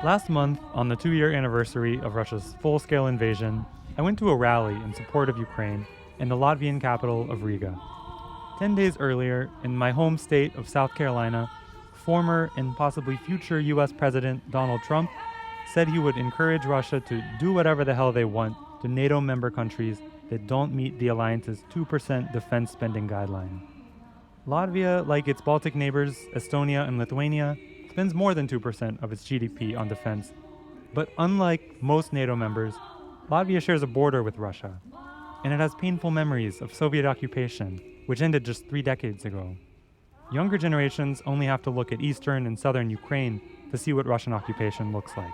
Last month, on the 2-year anniversary of Russia's full-scale invasion, I went to a rally in support of Ukraine in the Latvian capital of Riga. 10 days earlier, in my home state of South Carolina, former and possibly future US President Donald Trump said he would encourage Russia to do whatever the hell they want to NATO member countries that don't meet the alliance's 2% defense spending guideline. Latvia, like its Baltic neighbors, Estonia and Lithuania, spends more than 2% of its GDP on defense. But unlike most NATO members, Latvia shares a border with Russia, and it has painful memories of Soviet occupation, which ended just 3 decades ago. Younger generations only have to look at eastern and southern Ukraine to see what Russian occupation looks like.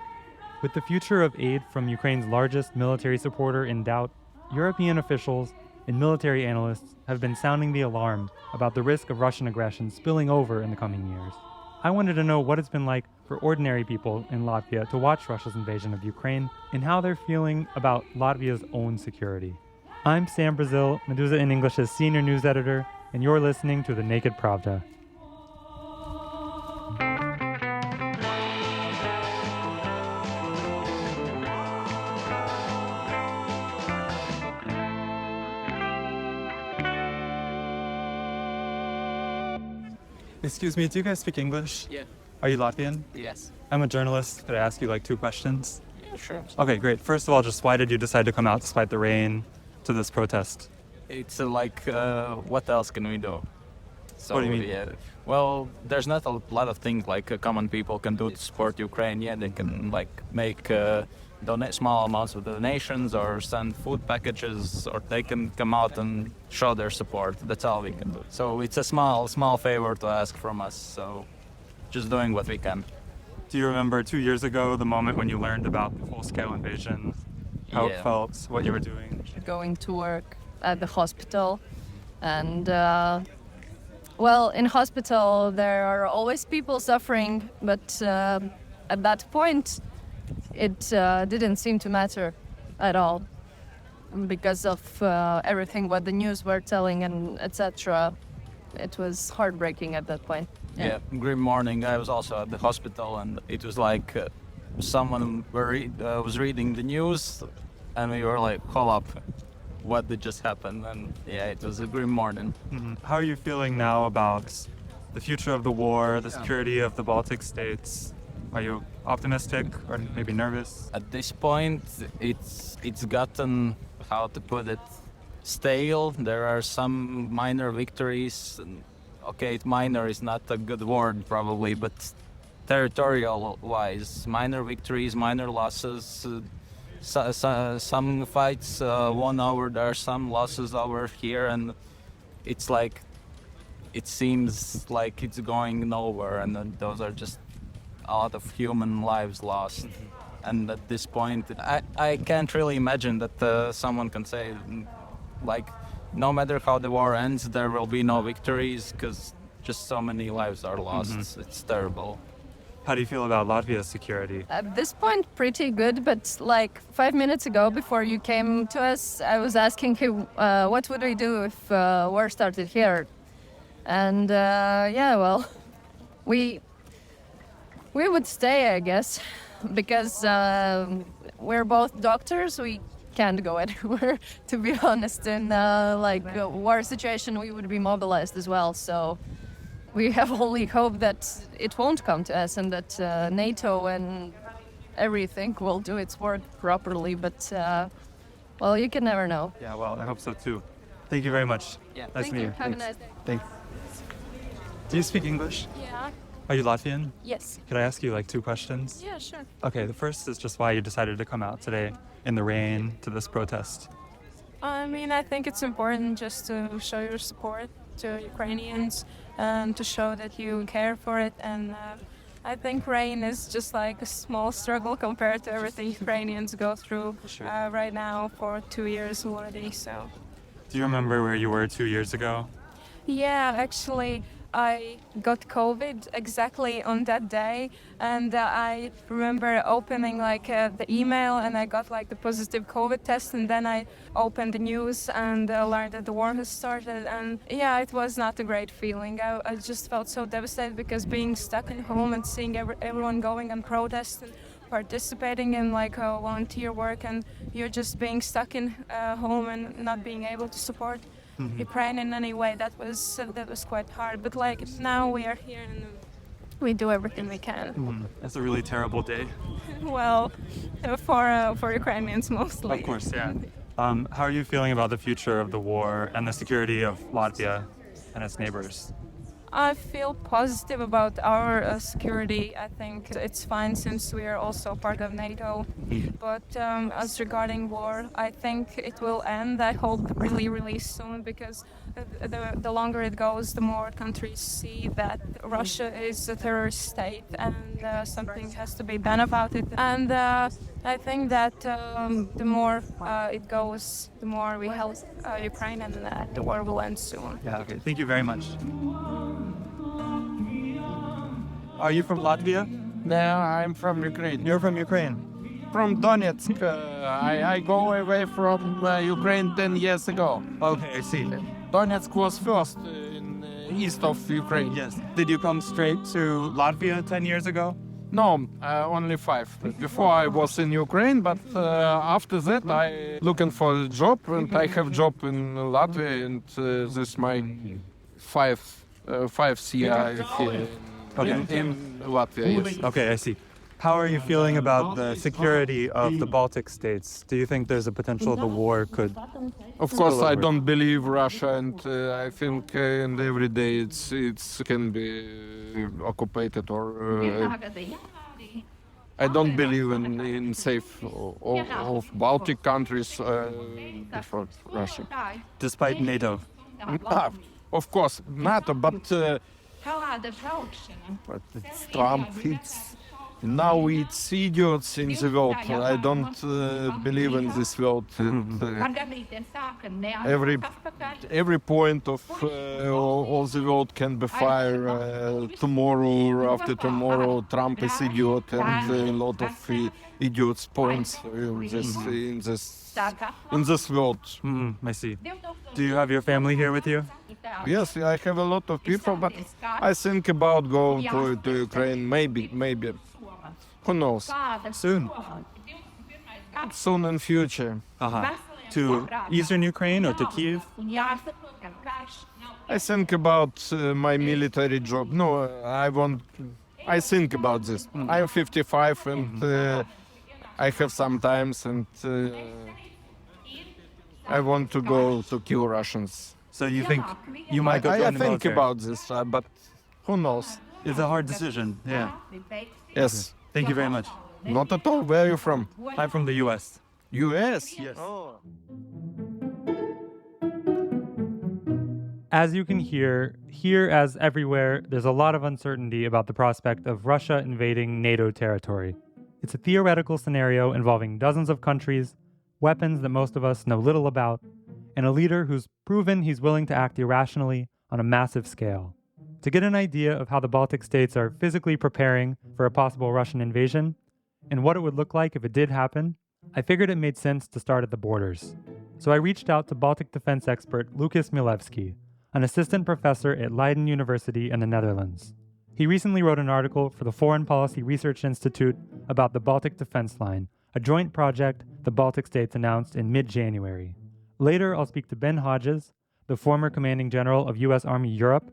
With the future of aid from Ukraine's largest military supporter in doubt, European officials and military analysts have been sounding the alarm about the risk of Russian aggression spilling over in the coming years. I wanted to know what it's been like for ordinary people in Latvia to watch Russia's invasion of Ukraine and how they're feeling about Latvia's own security. I'm Sam Brazil, Meduza in English's senior news editor, and you're listening to The Naked Pravda. Excuse me, do you guys speak English? Yeah. Are you Latvian? Yes. I'm a journalist. Could I ask you 2 questions? Yeah, sure. Okay, great. First of all, just why did you decide to come out despite the rain to this protest? It's what else can we do? So, What do you mean? Yeah. Well, there's not a lot of things common people can do to support Ukraine. Yeah, they can make small amounts of donations or send food packages, or they can come out and show their support. That's all we can do. So it's a small favor to ask from us. So just doing what we can. Do you remember 2 years ago, the moment when you learned about the full-scale invasion, how it felt, what you were doing? Going to work at the hospital, and in hospital there are always people suffering, but at that point it didn't seem to matter at all because of everything what the news were telling and etc. It was heartbreaking at that point. Yeah, grim morning. I was also at the hospital, and it was someone was reading the news, and we were like, hold up, what did just happen? And yeah, it was a grim morning. Mm-hmm. How are you feeling now about the future of the war, the security of the Baltic states? Are you optimistic or maybe nervous? At this point, it's gotten, how to put it, stale. There are some minor victories. Okay, minor is not a good word probably, but territorial-wise, minor victories, minor losses. Some fights won over there, some losses over here, and it's it seems like it's going nowhere, and those are just a lot of human lives lost. And at this point, I can't really imagine that someone can say, no matter how the war ends, there will be no victories, because just so many lives are lost. Mm-hmm. It's terrible. How do you feel about Latvia's security? At this point, pretty good, but 5 minutes ago, before you came to us, I was asking him, what would we do if war started here? And we would stay, I guess, because we're both doctors. We can't go anywhere, to be honest. In a war situation, we would be mobilized as well. So we have only hope that it won't come to us and that NATO and everything will do its work properly. But, you can never know. Yeah, well, I hope so too. Thank you very much. Yeah. Nice to meet you. Have a nice day. Thanks. Do you speak English? Yeah. Are you Latvian? Yes. Could I ask you 2 questions? Yeah, sure. Okay, the first is just why you decided to come out today in the rain to this protest. I think it's important just to show your support to Ukrainians and to show that you care for it. And I think rain is just a small struggle compared to everything Ukrainians go through right now for 2 years already. So. Do you remember where you were 2 years ago? Yeah, actually, I got COVID exactly on that day, and I remember opening the email, and I got the positive COVID test, and then I opened the news and learned that the war has started, and yeah, it was not a great feeling. I just felt so devastated because being stuck at home and seeing everyone going and protesting participating in like volunteer work, and you're just being stuck in home and not being able to support Ukraine in any way. That was quite hard. But like now we are here and we do everything we can. It's a really terrible day. Well, for Ukrainians mostly. Of course, yeah. How are you feeling about the future of the war and the security of Latvia and its neighbors? I feel positive about our security. I think it's fine since we are also part of NATO. But as regarding war, I think it will end. I hope really, really soon, because the longer it goes, the more countries see that Russia is a terrorist state, and something has to be done about it. And I think that the more it goes, the more we help Ukraine, and the war will end soon. Yeah, okay. Thank you very much. Are you from Latvia? No, I'm from Ukraine. You're from Ukraine. From Donetsk. I go away from Ukraine 10 years ago. Okay, I see. Donetsk was first in east of Ukraine. Yes. Did you come straight to Latvia 10 years ago? No, only 5. Before I was in Ukraine, but after that I looking for a job, and I have job in Latvia, and this is my fifth year here in Latvia. Yes. Okay, I see. How are you feeling about the security of the Baltic states? Do you think there's a potential the war could... Of course, I don't believe Russia, and I think and every day it's can be occupied, or I don't believe in safe of Baltic countries before Russia. Despite NATO? Of course, NATO, but it's Trump. Now it's idiots in the world. I don't believe in this world. Every point of all the world can be fire tomorrow or after tomorrow. Trump is idiot, and a lot of idiots points in this world. I see. Do you have your family here with you? Yes, I have a lot of people, but I think about going to Ukraine. Maybe. Who knows? Soon. Soon in future. To eastern Ukraine or to Kyiv? I think about my military job. No, I think about this. I'm 55 and I have some times, and I want to go to kill Russians. So you think you might go join the military? I think about this, but who knows? It's a hard decision, yeah. Yes. Thank you very much. Not at all. Where are you from? I'm from the U.S. U.S.? Yes. Oh. As you can hear, here as everywhere, there's a lot of uncertainty about the prospect of Russia invading NATO territory. It's a theoretical scenario involving dozens of countries, weapons that most of us know little about, and a leader who's proven he's willing to act irrationally on a massive scale. To get an idea of how the Baltic states are physically preparing for a possible Russian invasion, and what it would look like if it did happen, I figured it made sense to start at the borders. So I reached out to Baltic defense expert Lukas Milevski, an assistant professor at Leiden University in the Netherlands. He recently wrote an article for the Foreign Policy Research Institute about the Baltic Defense Line, a joint project the Baltic states announced in mid-January. Later, I'll speak to Ben Hodges, the former commanding general of U.S. Army Europe,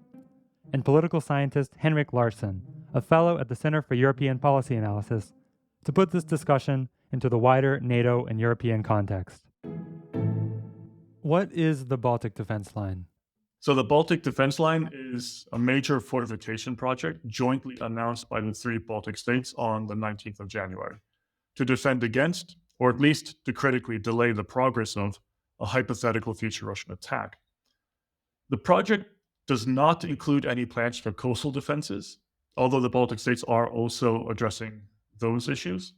and political scientist Henrik Larsen, a fellow at the Center for European Policy Analysis, to put this discussion into the wider NATO and European context. What is the Baltic Defense Line? So the Baltic Defense Line is a major fortification project jointly announced by the 3 Baltic states on the 19th of January to defend against, or at least to critically delay the progress of, a hypothetical future Russian attack. The project does not include any plans for coastal defenses, although the Baltic states are also addressing those issues.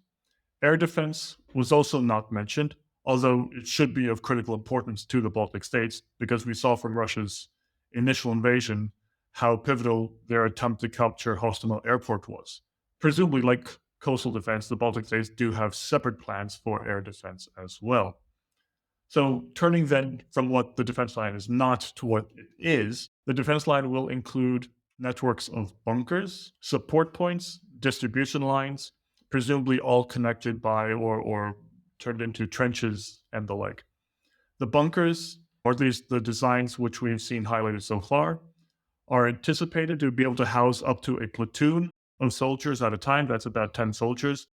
Air defense was also not mentioned, although it should be of critical importance to the Baltic states, because we saw from Russia's initial invasion how pivotal their attempt to capture Hostomel Airport was. Presumably, like coastal defense, the Baltic states do have separate plans for air defense as well. So turning then from what the defense line is not to what it is, the defense line will include networks of bunkers, support points, distribution lines, presumably all connected by or turned into trenches and the like. The bunkers, or at least the designs which we've seen highlighted so far, are anticipated to be able to house up to a platoon of soldiers at a time. That's about 10 soldiers.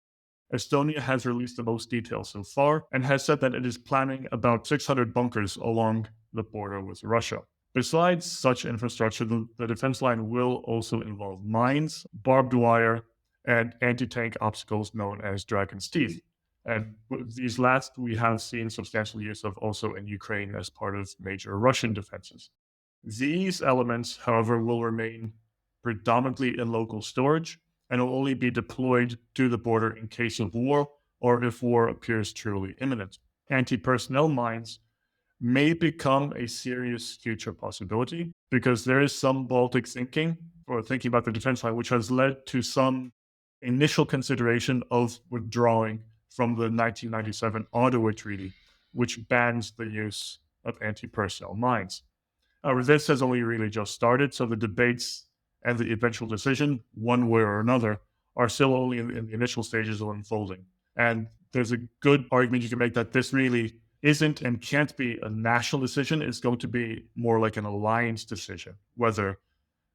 Estonia has released the most details so far and has said that it is planning about 600 bunkers along the border with Russia. Besides such infrastructure, the defense line will also involve mines, barbed wire, and anti-tank obstacles known as Dragon's Teeth. And these last we have seen substantial use of also in Ukraine as part of major Russian defenses. These elements, however, will remain predominantly in local storage and will only be deployed to the border in case of war or if war appears truly imminent. Anti-personnel mines may become a serious future possibility because there is some Baltic thinking or thinking about the defense line, which has led to some initial consideration of withdrawing from the 1997 Ottawa Treaty, which bans the use of anti-personnel mines. However, this has only really just started, so the debates and the eventual decision, one way or another, are still only in the initial stages of unfolding. And there's a good argument you can make that this really isn't and can't be a national decision. It's going to be more like an alliance decision, whether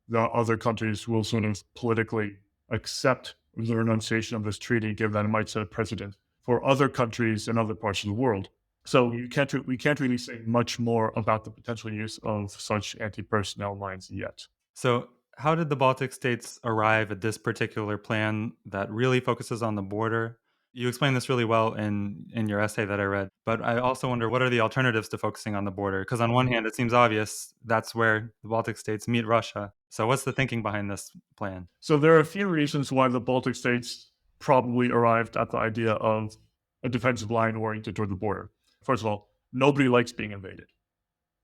the other countries will sort of politically accept the renunciation of this treaty, given that it might set a precedent for other countries in other parts of the world. So we can't really say much more about the potential use of such anti-personnel mines yet. So how did the Baltic states arrive at this particular plan that really focuses on the border? You explained this really well in your essay that I read, but I also wonder, what are the alternatives to focusing on the border? Because on one hand, it seems obvious that's where the Baltic states meet Russia. So what's the thinking behind this plan? So there are a few reasons why the Baltic states probably arrived at the idea of a defensive line oriented toward the border. First of all, nobody likes being invaded.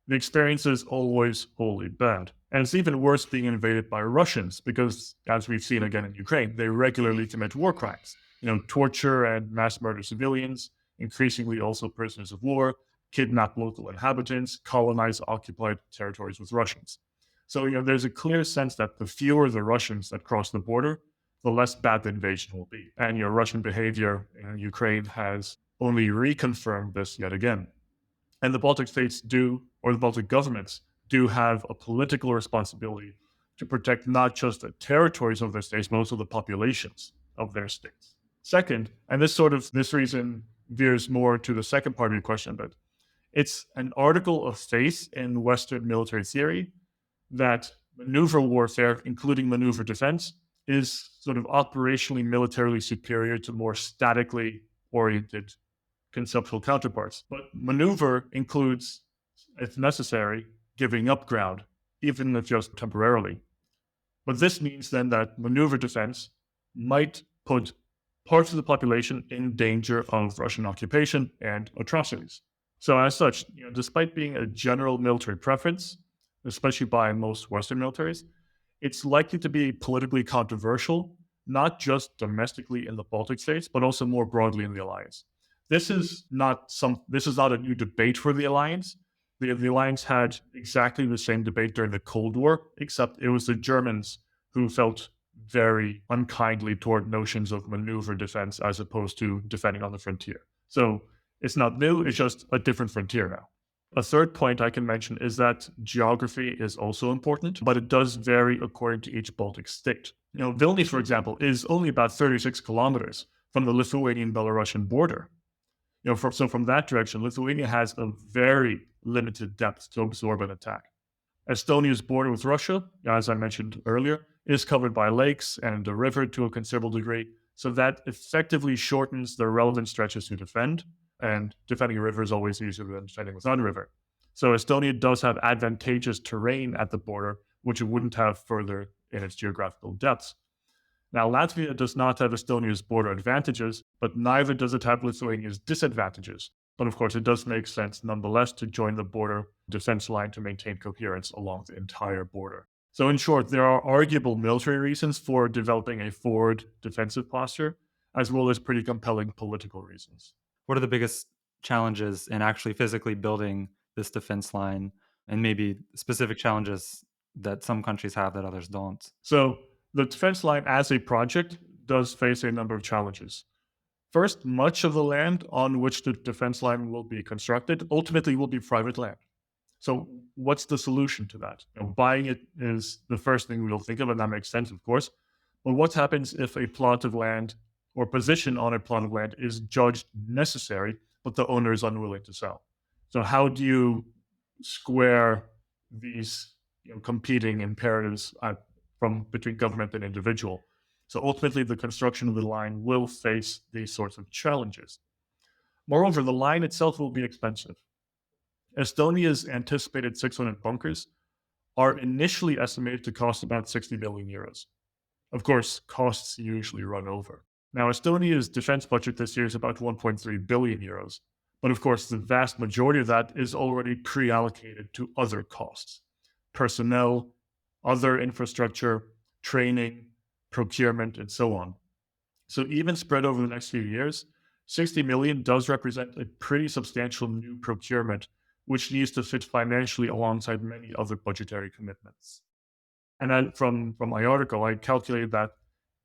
The experience is always wholly bad. And it's even worse being invaded by Russians because, as we've seen again in Ukraine, they regularly commit war crimes. Torture and mass murder civilians, increasingly also prisoners of war, kidnap local inhabitants, colonize occupied territories with Russians. So, there's a clear sense that the fewer the Russians that cross the border, the less bad the invasion will be. And, Russian behavior in Ukraine has only reconfirmed this yet again. And the Baltic states the Baltic governments do have a political responsibility to protect not just the territories of their states, but also the populations of their states. Second, and this reason veers more to the second part of your question, but it's an article of faith in Western military theory that maneuver warfare, including maneuver defense, is sort of operationally militarily superior to more statically oriented conceptual counterparts. But maneuver includes, if necessary, giving up ground, even if just temporarily. But this means then that maneuver defense might put parts of the population in danger of Russian occupation and atrocities. So as such, despite being a general military preference, especially by most Western militaries, it's likely to be politically controversial, not just domestically in the Baltic states, but also more broadly in the alliance. This is not a new debate for the alliance. The alliance had exactly the same debate during the Cold War, except it was the Germans who felt very unkindly toward notions of maneuver defense as opposed to defending on the frontier. So it's not new, it's just a different frontier now. A third point I can mention is that geography is also important, but it does vary according to each Baltic state. Vilnius, for example, is only about 36 kilometers from the Lithuanian-Belarusian border. So from that direction, Lithuania has a very limited depth to absorb an attack. Estonia's border with Russia, as I mentioned earlier, is covered by lakes and a river to a considerable degree, so that effectively shortens the relevant stretches to defend, and defending a river is always easier than defending without a river. So Estonia does have advantageous terrain at the border, which it wouldn't have further in its geographical depths. Now, Latvia does not have Estonia's border advantages, but neither does it have Lithuania's disadvantages. But of course, it does make sense nonetheless to join the border defense line to maintain coherence along the entire border. So in short, there are arguable military reasons for developing a forward defensive posture, as well as pretty compelling political reasons. What are the biggest challenges in actually physically building this defense line, and maybe specific challenges that some countries have that others don't? So the defense line as a project does face a number of challenges. First, much of the land on which the defense line will be constructed ultimately will be private land. So what's the solution to that? Buying it is the first thing we'll think of, and that makes sense, of course. But what happens if a plot of land or position on a plot of land is judged necessary, but the owner is unwilling to sell? So how do you square these competing imperatives from between government and individual? So ultimately, the construction of the line will face these sorts of challenges. Moreover, the line itself will be expensive. Estonia's anticipated 600 bunkers are initially estimated to cost about 60 million euros. Of course, costs usually run over. Now, Estonia's defense budget this year is about 1.3 billion euros. But of course, the vast majority of that is already pre-allocated to other costs: personnel, other infrastructure, training, procurement, and so on. So even spread over the next few years, 60 million does represent a pretty substantial new procurement, which needs to fit financially alongside many other budgetary commitments. And then from my article, I calculated that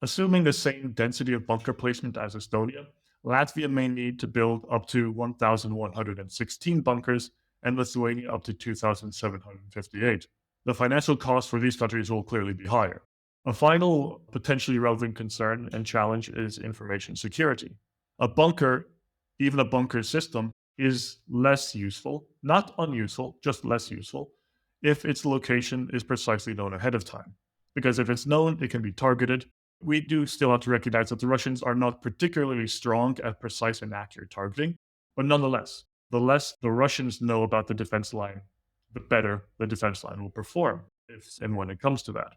assuming the same density of bunker placement as Estonia, Latvia may need to build up to 1,116 bunkers and Lithuania up to 2,758. The financial cost for these countries will clearly be higher. A final potentially relevant concern and challenge is information security. A bunker, even a bunker system, is less useful, not unuseful, just less useful, if its location is precisely known ahead of time. Because if it's known, it can be targeted. We do still have to recognize that the Russians are not particularly strong at precise and accurate targeting, but nonetheless, the less the Russians know about the defense line, the better the defense line will perform, if and when it comes to that.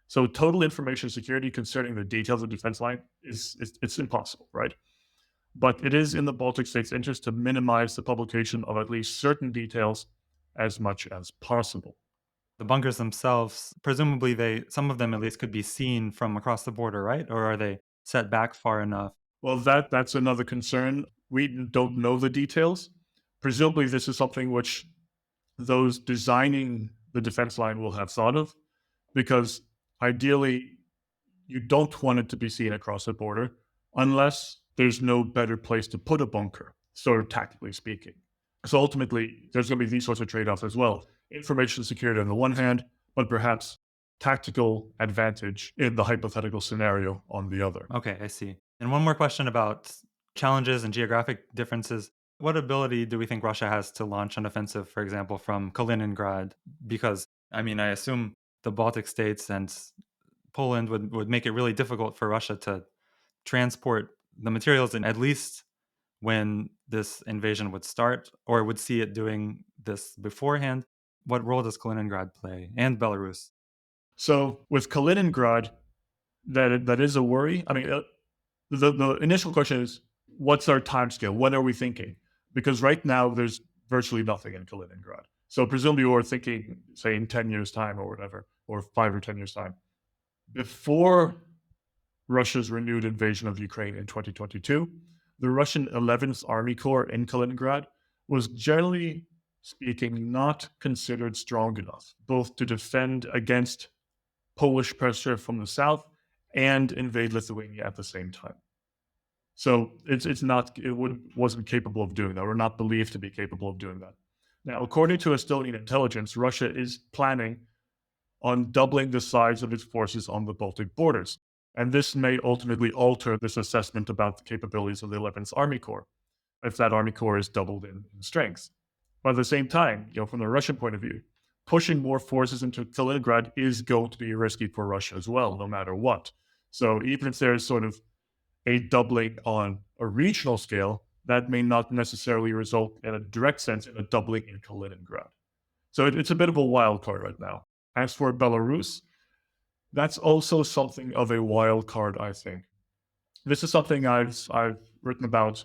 So total information security concerning the details of the defense line it's impossible, right? But it is in the Baltic states' interest to minimize the publication of at least certain details as much as possible. The bunkers themselves, presumably some of them at least could be seen from across the border, right? Or are they set back far enough? Well, that's another concern. We don't know the details. Presumably this is something which those designing the defense line will have thought of, because ideally you don't want it to be seen across the border unless there's no better place to put a bunker, sort of tactically speaking. So ultimately, there's going to be these sorts of trade-offs as well. Information security on the one hand, but perhaps tactical advantage in the hypothetical scenario on the other. Okay, I see. And one more question about challenges and geographic differences. What ability do we think Russia has to launch an offensive, for example, from Kaliningrad? Because, I assume the Baltic states and Poland would make it really difficult for Russia to transport the materials, and at least when this invasion would start, or would see it doing this beforehand. What role does Kaliningrad play, and Belarus? So with Kaliningrad, that is a worry. The initial question is, what's our timescale? What are we thinking? Because right now there's virtually nothing in Kaliningrad. So presumably we're thinking, say, in 10 years' time or whatever, or 5 or 10 years' time. Before Russia's renewed invasion of Ukraine in 2022, the Russian 11th Army Corps in Kaliningrad was, generally speaking, not considered strong enough, both to defend against Polish pressure from the south and invade Lithuania at the same time. So wasn't capable of doing that, or not believed to be capable of doing that. Now, according to Estonian intelligence, Russia is planning on doubling the size of its forces on the Baltic borders. And this may ultimately alter this assessment about the capabilities of the 11th Army Corps, if that Army Corps is doubled in strength. But at the same time, from the Russian point of view, pushing more forces into Kaliningrad is going to be risky for Russia as well, no matter what. So even if there's sort of a doubling on a regional scale, that may not necessarily result in a direct sense in a doubling in Kaliningrad. So it's a bit of a wild card right now. As for Belarus, that's also something of a wild card, I think. This is something I've written about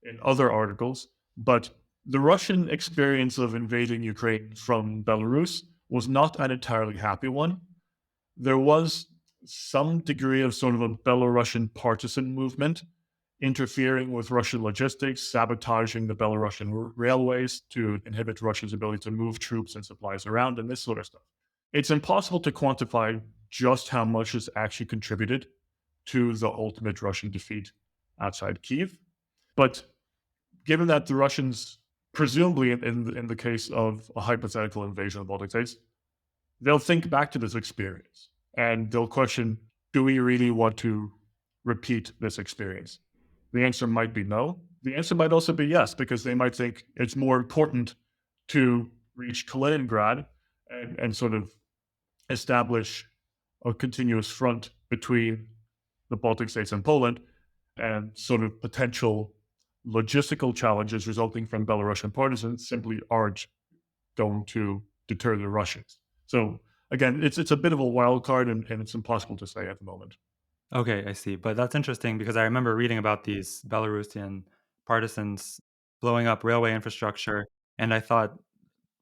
in other articles, but the Russian experience of invading Ukraine from Belarus was not an entirely happy one. There was some degree of sort of a Belarusian partisan movement interfering with Russian logistics, sabotaging the Belarusian railways to inhibit Russia's ability to move troops and supplies around, and this sort of stuff. It's impossible to quantify just how much has actually contributed to the ultimate Russian defeat outside Kyiv. But given that the Russians, presumably in the case of a hypothetical invasion of the Baltic states, they'll think back to this experience and they'll question, do we really want to repeat this experience? The answer might be no. The answer might also be yes, because they might think it's more important to reach Kaliningrad and sort of establish a continuous front between the Baltic states and Poland, and sort of potential logistical challenges resulting from Belarusian partisans simply aren't going to deter the Russians. So again, it's a bit of a wild card, and it's impossible to say at the moment. Okay, I see. But that's interesting because I remember reading about these Belarusian partisans blowing up railway infrastructure, and I thought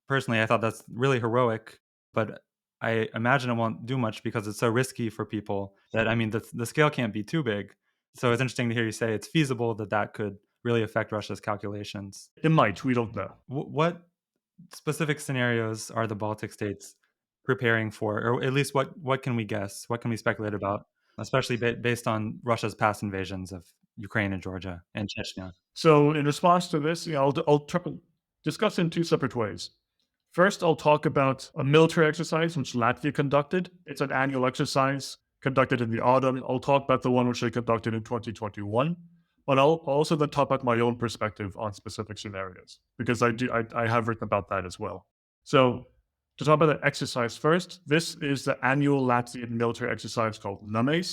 that's really heroic, but I imagine it won't do much because it's so risky for people that, I mean, the scale can't be too big. So it's interesting to hear you say it's feasible that could really affect Russia's calculations. It might, we don't know. What specific scenarios are the Baltic states preparing for, or at least what can we guess? What can we speculate about, especially based on Russia's past invasions of Ukraine and Georgia and Chechnya? So in response to this, I'll discuss in two separate ways. First, I'll talk about a military exercise which Latvia conducted. It's an annual exercise conducted in the autumn. I'll talk about the one which they conducted in 2021. But I'll also then talk about my own perspective on specific scenarios, because I have written about that as well. So to talk about the exercise first, this is the annual Latvian military exercise called nominee.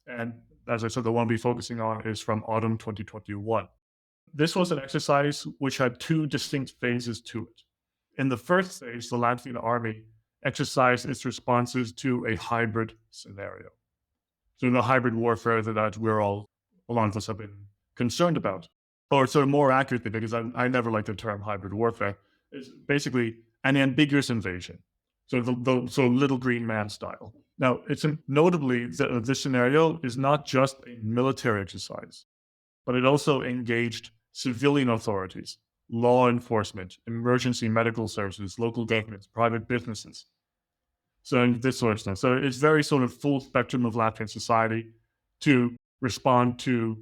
And as I said, the one we'll be focusing on is from autumn 2021. This was an exercise which had two distinct phases to it. In the first phase, the Latvian army exercised its responses to a hybrid scenario. So the hybrid warfare that a lot of us have been concerned about. Or sort of more accurately, because I never like the term hybrid warfare, is basically an ambiguous invasion. So so little green man style. Now, it's notably that this scenario is not just a military exercise, but it also engaged civilian authorities, law enforcement, emergency medical services, local governments, private businesses. So this sort of stuff. So it's very sort of full spectrum of Latvian society to respond to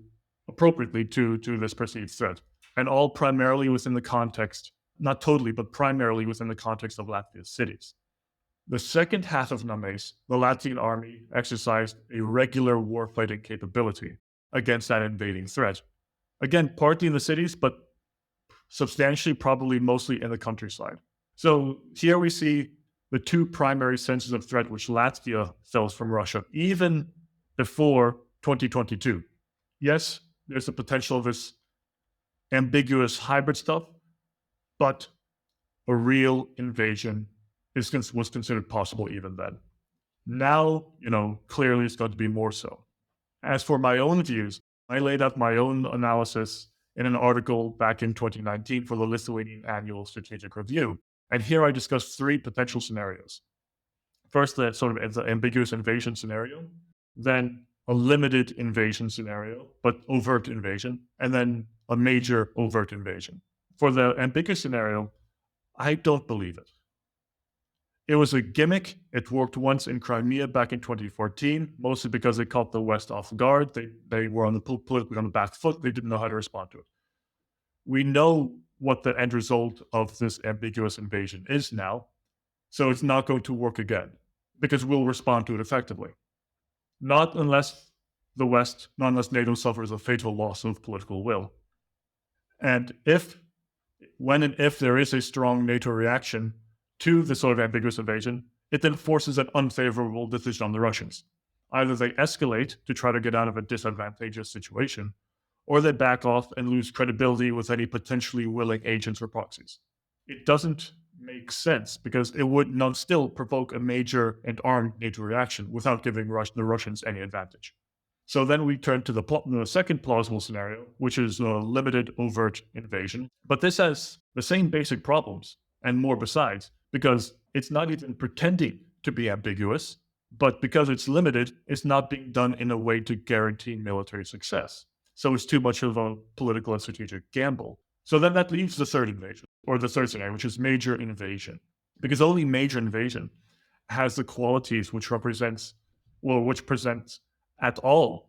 appropriately to this perceived threat, and all primarily within the context, not totally, but primarily within the context of Latvia's cities. The second half of Names, the Latvian army exercised a regular warfighting capability against that invading threat. Again, partly in the cities, but substantially, probably mostly in the countryside. So here we see the two primary senses of threat which Latvia felt from Russia, even before 2022. Yes, there's the potential of this ambiguous hybrid stuff, but a real invasion was considered possible even then. Now, clearly it's going to be more so. As for my own views, I laid out my own analysis in an article back in 2019 for the Lithuanian Annual Strategic Review. And here I discussed three potential scenarios. First, the sort of the ambiguous invasion scenario, then a limited invasion scenario, but overt invasion, and then a major overt invasion. For the ambiguous scenario, I don't believe it. It was a gimmick. It worked once in Crimea back in 2014, mostly because it caught the West off guard. They were politically on the back foot. They didn't know how to respond to it. We know what the end result of this ambiguous invasion is now, so it's not going to work again, because we'll respond to it effectively. Not unless NATO suffers a fatal loss of political will. And when and if there is a strong NATO reaction to the sort of ambiguous invasion, it then forces an unfavorable decision on the Russians. Either they escalate to try to get out of a disadvantageous situation, or they back off and lose credibility with any potentially willing agents or proxies. It doesn't make sense, because it would not still provoke a major and armed NATO reaction without giving the Russians any advantage. So then we turn to the second plausible scenario, which is a limited overt invasion. But this has the same basic problems, and more besides, because it's not even pretending to be ambiguous, but because it's limited, it's not being done in a way to guarantee military success. So it's too much of a political and strategic gamble. So then that leaves the third invasion, or the third scenario, which is major invasion. Because only major invasion has the qualities which presents at all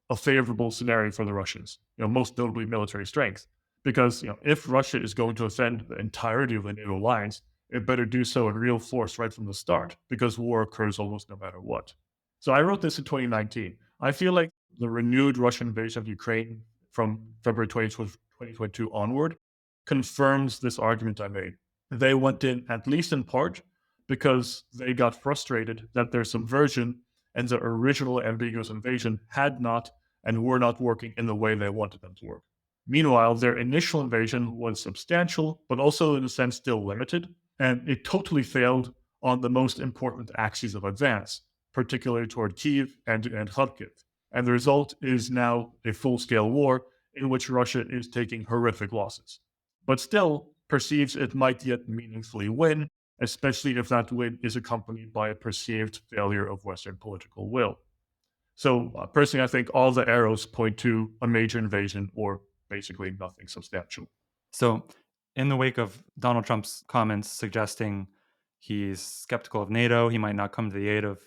a favorable scenario for the Russians, most notably military strength. Because if Russia is going to offend the entirety of the NATO alliance, it better do so in real force right from the start, because war occurs almost no matter what. So I wrote this in 2019. I feel like the renewed Russian invasion of Ukraine from February 2022 onward confirms this argument I made. They went in, at least in part, because they got frustrated that their subversion and the original ambiguous invasion had not and were not working in the way they wanted them to work. Meanwhile, their initial invasion was substantial, but also in a sense still limited, and it totally failed on the most important axes of advance, particularly toward Kyiv and Kharkiv. And the result is now a full-scale war in which Russia is taking horrific losses, but still perceives it might yet meaningfully win, especially if that win is accompanied by a perceived failure of Western political will. So personally, I think all the arrows point to a major invasion or basically nothing substantial. So in the wake of Donald Trump's comments suggesting he's skeptical of NATO, he might not come to the aid of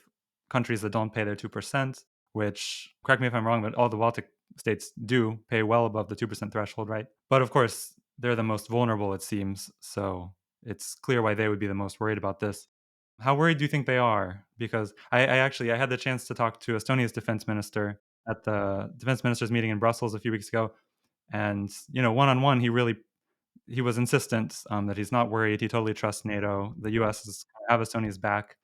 countries that don't pay their 2%, which, correct me if I'm wrong, but all the Baltic states do pay well above the 2% threshold, right? But of course, they're the most vulnerable, it seems. So it's clear why they would be the most worried about this. How worried do you think they are? Because I had the chance to talk to Estonia's defense minister at the defense ministers meeting in Brussels a few weeks ago. And, one-on-one, he was insistent that he's not worried. He totally trusts NATO. The U.S. is have Estonia's back.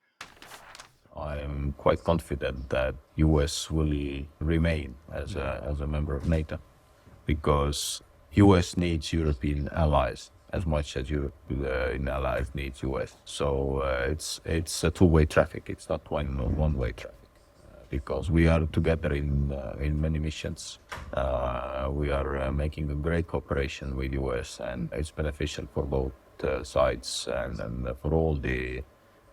I'm quite confident that U.S. will remain as a member of NATO, because U.S. needs European allies as much as European allies needs U.S. So it's a two-way traffic. It's not one-way traffic, because we are together in many missions. We are making a great cooperation with U.S. and it's beneficial for both sides and for all the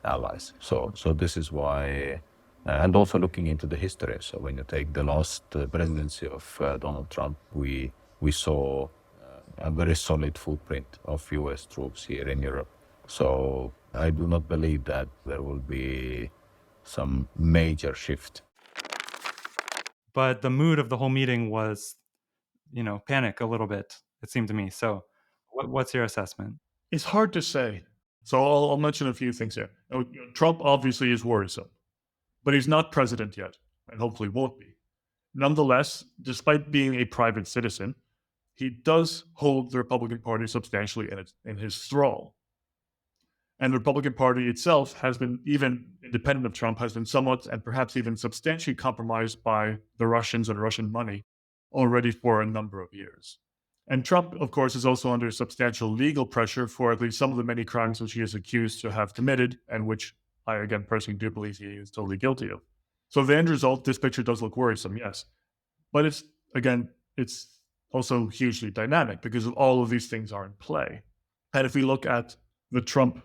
allies. So this is why, and also looking into the history. So when you take the last presidency of Donald Trump, we saw a very solid footprint of U.S. troops here in Europe. So I do not believe that there will be some major shift. But the mood of the whole meeting was, panic a little bit, it seemed to me. So what's your assessment? It's hard to say. So I'll mention a few things here. Trump obviously is worrisome, but he's not president yet, and hopefully won't be. Nonetheless, despite being a private citizen, he does hold the Republican Party substantially in his thrall. And the Republican Party itself has been, even independent of Trump, has been somewhat and perhaps even substantially compromised by the Russians and Russian money already for a number of years. And Trump, of course, is also under substantial legal pressure for at least some of the many crimes which he is accused to have committed, and which I, again, personally do believe he is totally guilty of. So the end result, this picture does look worrisome, yes. But it's also hugely dynamic because all of these things are in play. And if we look at the Trump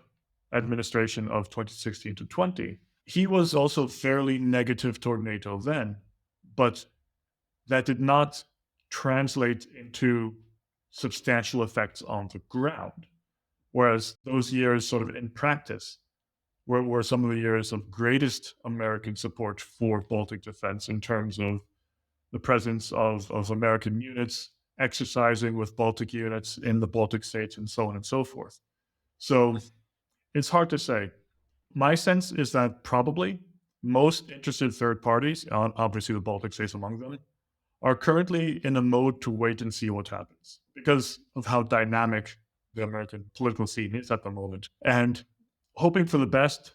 administration of 2016 to 20, he was also fairly negative toward NATO then, but that did not translate into substantial effects on the ground. Whereas those years sort of in practice were some of the years of greatest American support for Baltic defense in terms of the presence of American units exercising with Baltic units in the Baltic states and so on and so forth. So it's hard to say. My sense is that probably most interested third parties, obviously the Baltic states among them, are currently in a mode to wait and see what happens because of how dynamic the American political scene is at the moment, and hoping for the best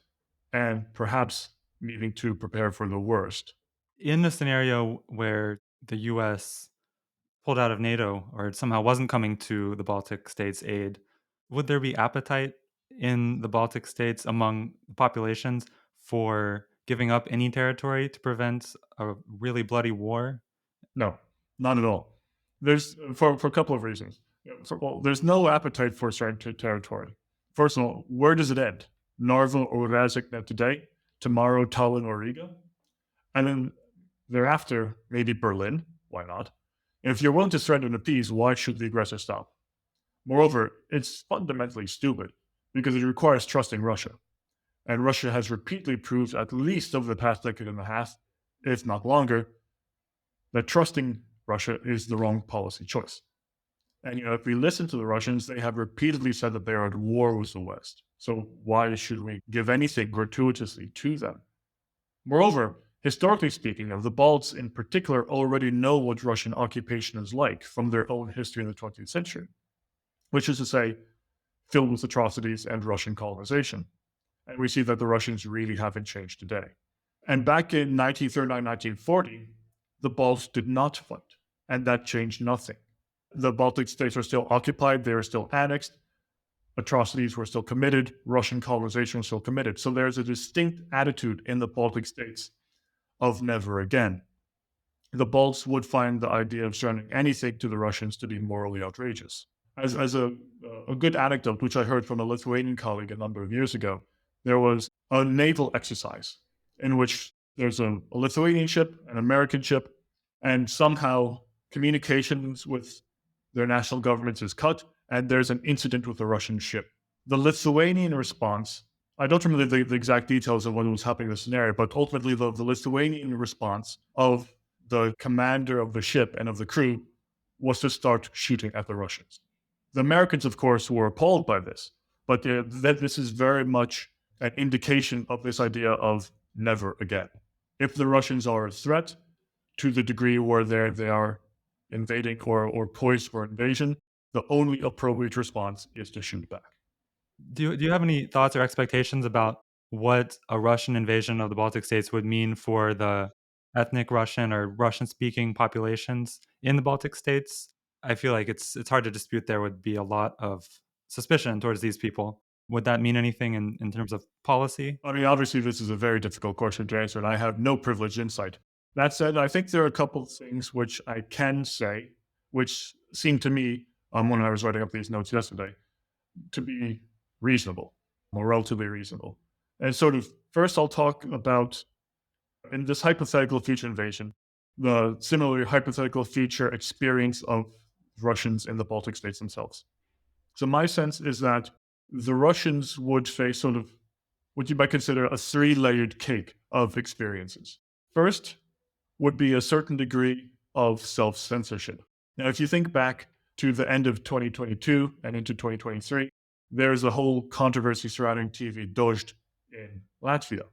and perhaps needing to prepare for the worst. In the scenario where the U.S. pulled out of NATO or somehow wasn't coming to the Baltic states' aid, would there be appetite in the Baltic states among populations for giving up any territory to prevent a really bloody war? No, not at all. There's for a couple of reasons. There's no appetite for certain territory. First of all, where does it end? Narva or Razikne today, tomorrow Tallinn or Riga, and then thereafter maybe Berlin. Why not? And if you're willing to threaten a peace, why should the aggressor stop? Moreover, it's fundamentally stupid because it requires trusting Russia. And Russia has repeatedly proved, at least over the past decade and a half, if not longer, that trusting Russia is the wrong policy choice. And if we listen to the Russians, they have repeatedly said that they are at war with the West. So why should we give anything gratuitously to them? Moreover, historically speaking, the Balts in particular already know what Russian occupation is like from their own history in the 20th century, which is to say, filled with atrocities and Russian colonization. And we see that the Russians really haven't changed today. And back in 1939, 1940, the Balts did not fight, and that changed nothing. The Baltic states are still occupied, they are still annexed, atrocities were still committed, Russian colonization was still committed. So there's a distinct attitude in the Baltic states of never again. The Balts would find the idea of surrendering anything to the Russians to be morally outrageous. As a good anecdote, which I heard from a Lithuanian colleague a number of years ago, there was a naval exercise in which there's a Lithuanian ship, an American ship, and somehow communications with their national governments is cut, and there's an incident with a Russian ship. The Lithuanian response, I don't remember the exact details of what was happening in the scenario, but ultimately the Lithuanian response of the commander of the ship and of the crew was to start shooting at the Russians. The Americans, of course, were appalled by this, but this is very much an indication of this idea of never again. If the Russians are a threat to the degree where they are invading or poised for invasion, the only appropriate response is to shoot back. Do you have any thoughts or expectations about what a Russian invasion of the Baltic states would mean for the ethnic Russian or Russian-speaking populations in the Baltic states? I feel like it's hard to dispute there would be a lot of suspicion towards these people. Would that mean anything in terms of policy? I mean, obviously, this is a very difficult question to answer, and I have no privileged insight. That said, I think there are a couple of things which I can say, which seem to me, when I was writing up these notes yesterday, to be reasonable, or relatively reasonable. And sort of, first I'll talk about, in this hypothetical future invasion, the similarly hypothetical future experience of Russians in the Baltic states themselves. So my sense is that the Russians would face sort of what you might consider a three-layered cake of experiences. First would be a certain degree of self-censorship. Now, if you think back to the end of 2022 and into 2023, there's a whole controversy surrounding TV Dožd in Latvia,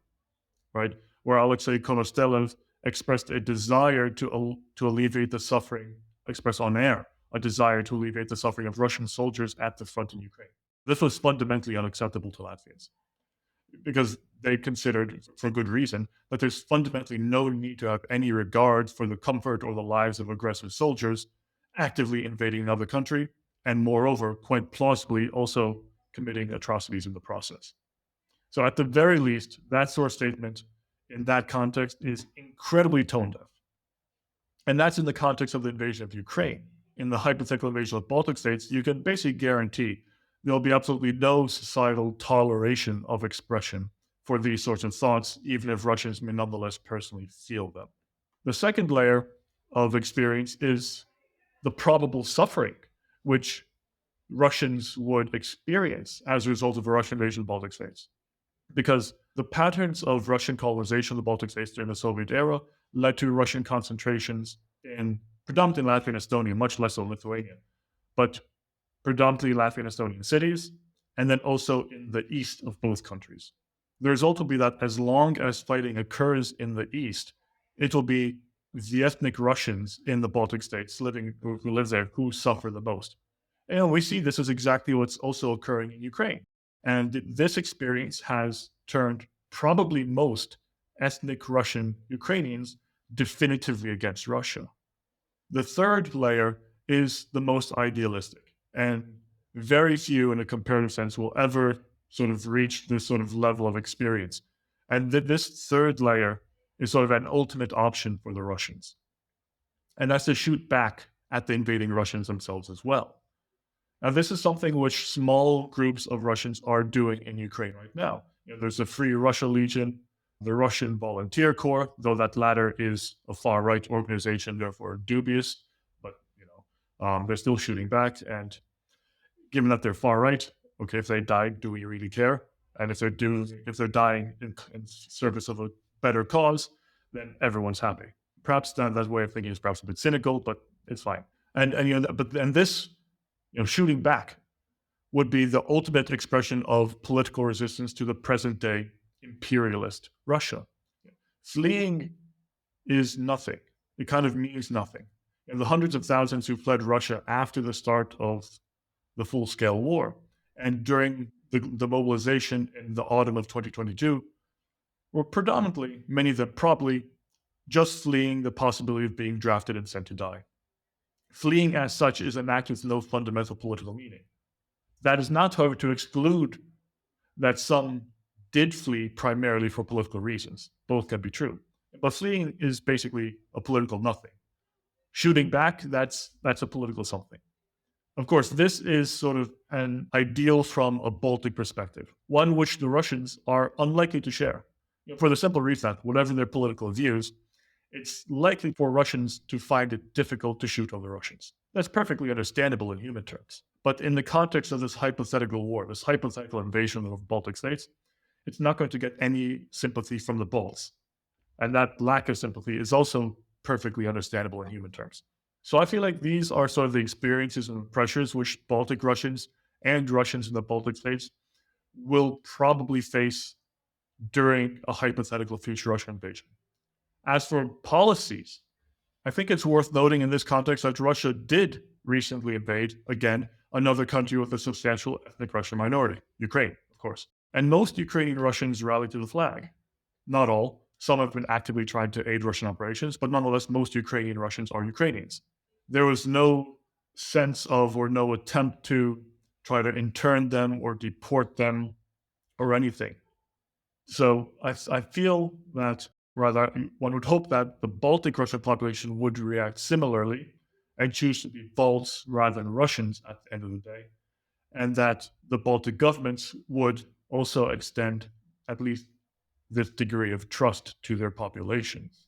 right? Where Alexei Konostelev expressed a desire to alleviate the suffering, expressed on air, a desire to alleviate the suffering of Russian soldiers at the front in Ukraine. This was fundamentally unacceptable to Latvians because they considered, for good reason, that there's fundamentally no need to have any regard for the comfort or the lives of aggressive soldiers actively invading another country, and moreover, quite plausibly, also committing atrocities in the process. So at the very least, that sort of statement in that context is incredibly tone deaf. And that's in the context of the invasion of Ukraine. In the hypothetical invasion of Baltic states, you can basically guarantee there'll be absolutely no societal toleration of expression for these sorts of thoughts, even if Russians may nonetheless personally feel them. The second layer of experience is the probable suffering which Russians would experience as a result of a Russian invasion of the Baltic states. Because the patterns of Russian colonization of the Baltic states during the Soviet era led to Russian concentrations in predominantly Latvia and Estonia, much less so in Lithuania, but predominantly Latvian and Estonian cities, and then also in the east of both countries. The result will be that as long as fighting occurs in the east, it will be the ethnic Russians in the Baltic states who live there who suffer the most. And we see this is exactly what's also occurring in Ukraine. And this experience has turned probably most ethnic Russian Ukrainians definitively against Russia. The third layer is the most idealistic, and very few in a comparative sense will ever sort of reach this sort of level of experience. And this third layer is sort of an ultimate option for the Russians. And that's to shoot back at the invading Russians themselves as well. Now, this is something which small groups of Russians are doing in Ukraine right now. There's the Free Russia Legion, the Russian Volunteer Corps, though that latter is a far-right organization, therefore dubious, but they're still shooting back. And given that they're far-right, okay, if they die, do we really care? And if they're dying in service of a better cause, then everyone's happy. Perhaps that way of thinking is perhaps a bit cynical, but it's fine. And this, shooting back would be the ultimate expression of political resistance to the present day imperialist Russia. Fleeing is nothing. It kind of means nothing. And the hundreds of thousands who fled Russia after the start of the full-scale war and during the mobilization in the autumn of 2022 were predominantly, many of them probably, just fleeing the possibility of being drafted and sent to die. Fleeing as such is an act with no fundamental political meaning. That is not, however, to exclude that some did flee primarily for political reasons. Both can be true. But fleeing is basically a political nothing. Shooting back, that's a political something. Of course, this is sort of an ideal from a Baltic perspective, one which the Russians are unlikely to share. For the simple reason that, whatever their political views, it's likely for Russians to find it difficult to shoot other Russians. That's perfectly understandable in human terms. But in the context of this hypothetical war, this hypothetical invasion of Baltic states, it's not going to get any sympathy from the Balts. And that lack of sympathy is also perfectly understandable in human terms. So I feel like these are sort of the experiences and pressures which Baltic Russians and Russians in the Baltic states will probably face during a hypothetical future Russian invasion. As for policies, I think it's worth noting in this context that Russia did recently invade, again, another country with a substantial ethnic Russian minority, Ukraine, of course. And most Ukrainian Russians rallied to the flag. Not all. Some have been actively trying to aid Russian operations, but nonetheless, most Ukrainian Russians are Ukrainians. There was no sense of or no attempt to try to intern them or deport them or anything. So I feel that rather one would hope that the Baltic Russian population would react similarly and choose to be Balts rather than Russians at the end of the day, and that the Baltic governments would also extend at least this degree of trust to their populations.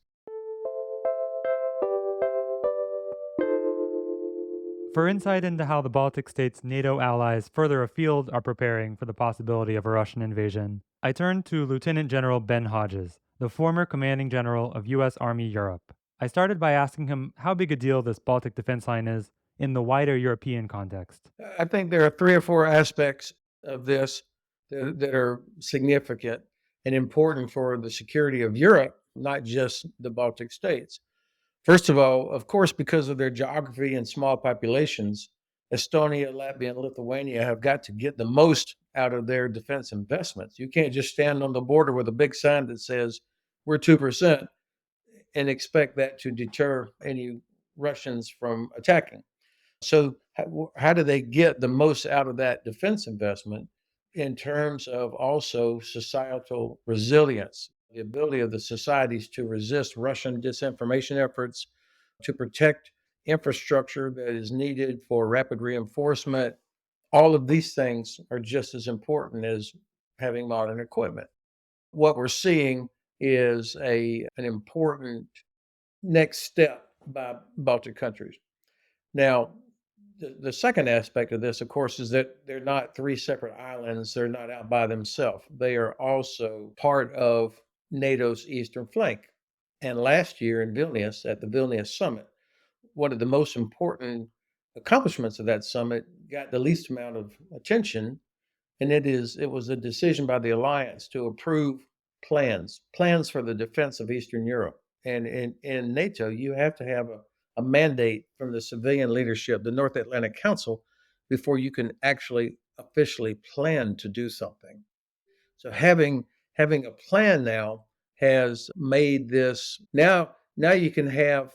For insight into how the Baltic states' NATO allies further afield are preparing for the possibility of a Russian invasion, I turned to Lieutenant General Ben Hodges, the former commanding general of U.S. Army Europe. I started by asking him how big a deal this Baltic defense line is in the wider European context. I think there are 3 or 4 aspects of this that are significant and important for the security of Europe, not just the Baltic states. First of all, of course, because of their geography and small populations, Estonia, Latvia, and Lithuania have got to get the most out of their defense investments. You can't just stand on the border with a big sign that says, we're 2%, and expect that to deter any Russians from attacking. So how do they get the most out of that defense investment in terms of also societal resilience, the ability of the societies to resist Russian disinformation efforts, to protect infrastructure that is needed for rapid reinforcement? All of these things are just as important as having modern equipment. What we're seeing is an important next step by Baltic countries. Now, the second aspect of this, of course, is that they're not 3 separate islands. They're not out by themselves. They are also part of NATO's eastern flank. And last year in Vilnius, at the Vilnius summit, one of the most important accomplishments of that summit got the least amount of attention, and it was a decision by the alliance to approve plans for the defense of Eastern Europe. And in NATO, you have to have a mandate from the civilian leadership, the North Atlantic Council, before you can actually officially plan to do something. So having a plan now has made this, now you can have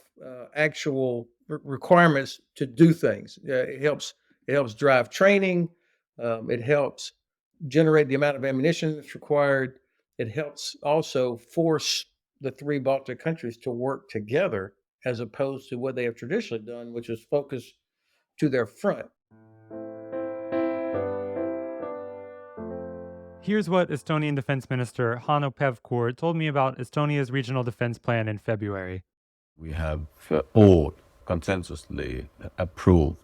actual requirements to do things. It helps drive training. It helps generate the amount of ammunition that's required. It helps also force the 3 Baltic countries to work together, as opposed to what they have traditionally done, which is focus to their front. Here's what Estonian Defense Minister Hanno Pevkur told me about Estonia's regional defense plan in February. We have all consensusly approved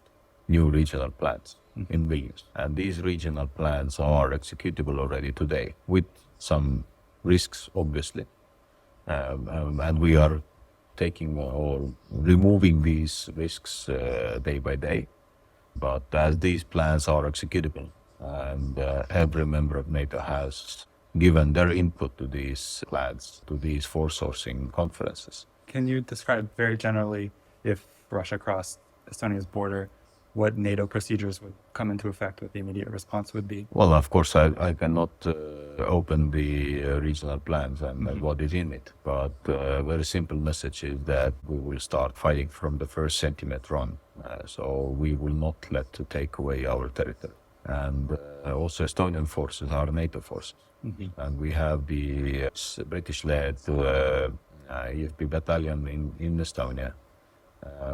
new regional plans in Vilnius. And these regional plans are executable already today, with some risks, obviously. And we are taking or removing these risks day by day. But as these plans are executable, and every member of NATO has given their input to these plans, to these force sourcing conferences. Can you describe very generally, if Russia crossed Estonia's border, what NATO procedures would come into effect, what the immediate response would be? Well, of course, I cannot open the regional plans and what is in it, but a very simple message is that we will start fighting from the first centimeter on. So we will not let to take away our territory. And also Estonian forces are NATO forces. And we have the British-led EFP battalion in Estonia,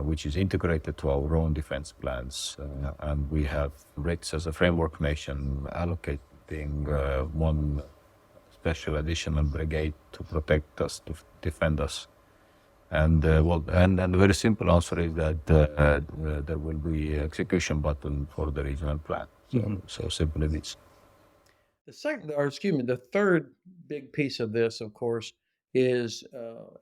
which is integrated to our own defense plans. And we have Brits as a framework nation allocating one special additional brigade to protect us, to defend us. And the very simple answer is that there will be execution button for the regional plan. So simple it is. The third big piece of this, of course, is,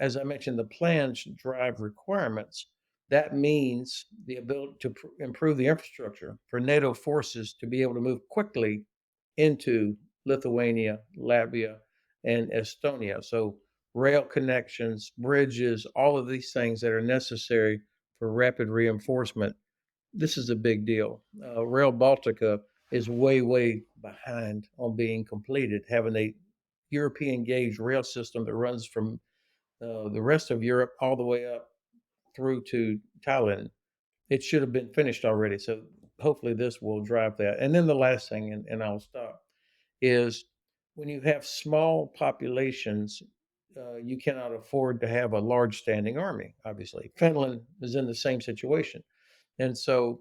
as I mentioned, the plans drive requirements. That means the ability to improve the infrastructure for NATO forces to be able to move quickly into Lithuania, Latvia, and Estonia. So rail connections, bridges, all of these things that are necessary for rapid reinforcement. This is a big deal. Rail Baltica is way behind on being completed, having a European gauge rail system that runs from the rest of Europe all the way up through to Thailand. It should have been finished already. So hopefully this will drive that. And then the last thing, and I'll stop, is when you have small populations, you cannot afford to have a large standing army, obviously. Finland is in the same situation. And so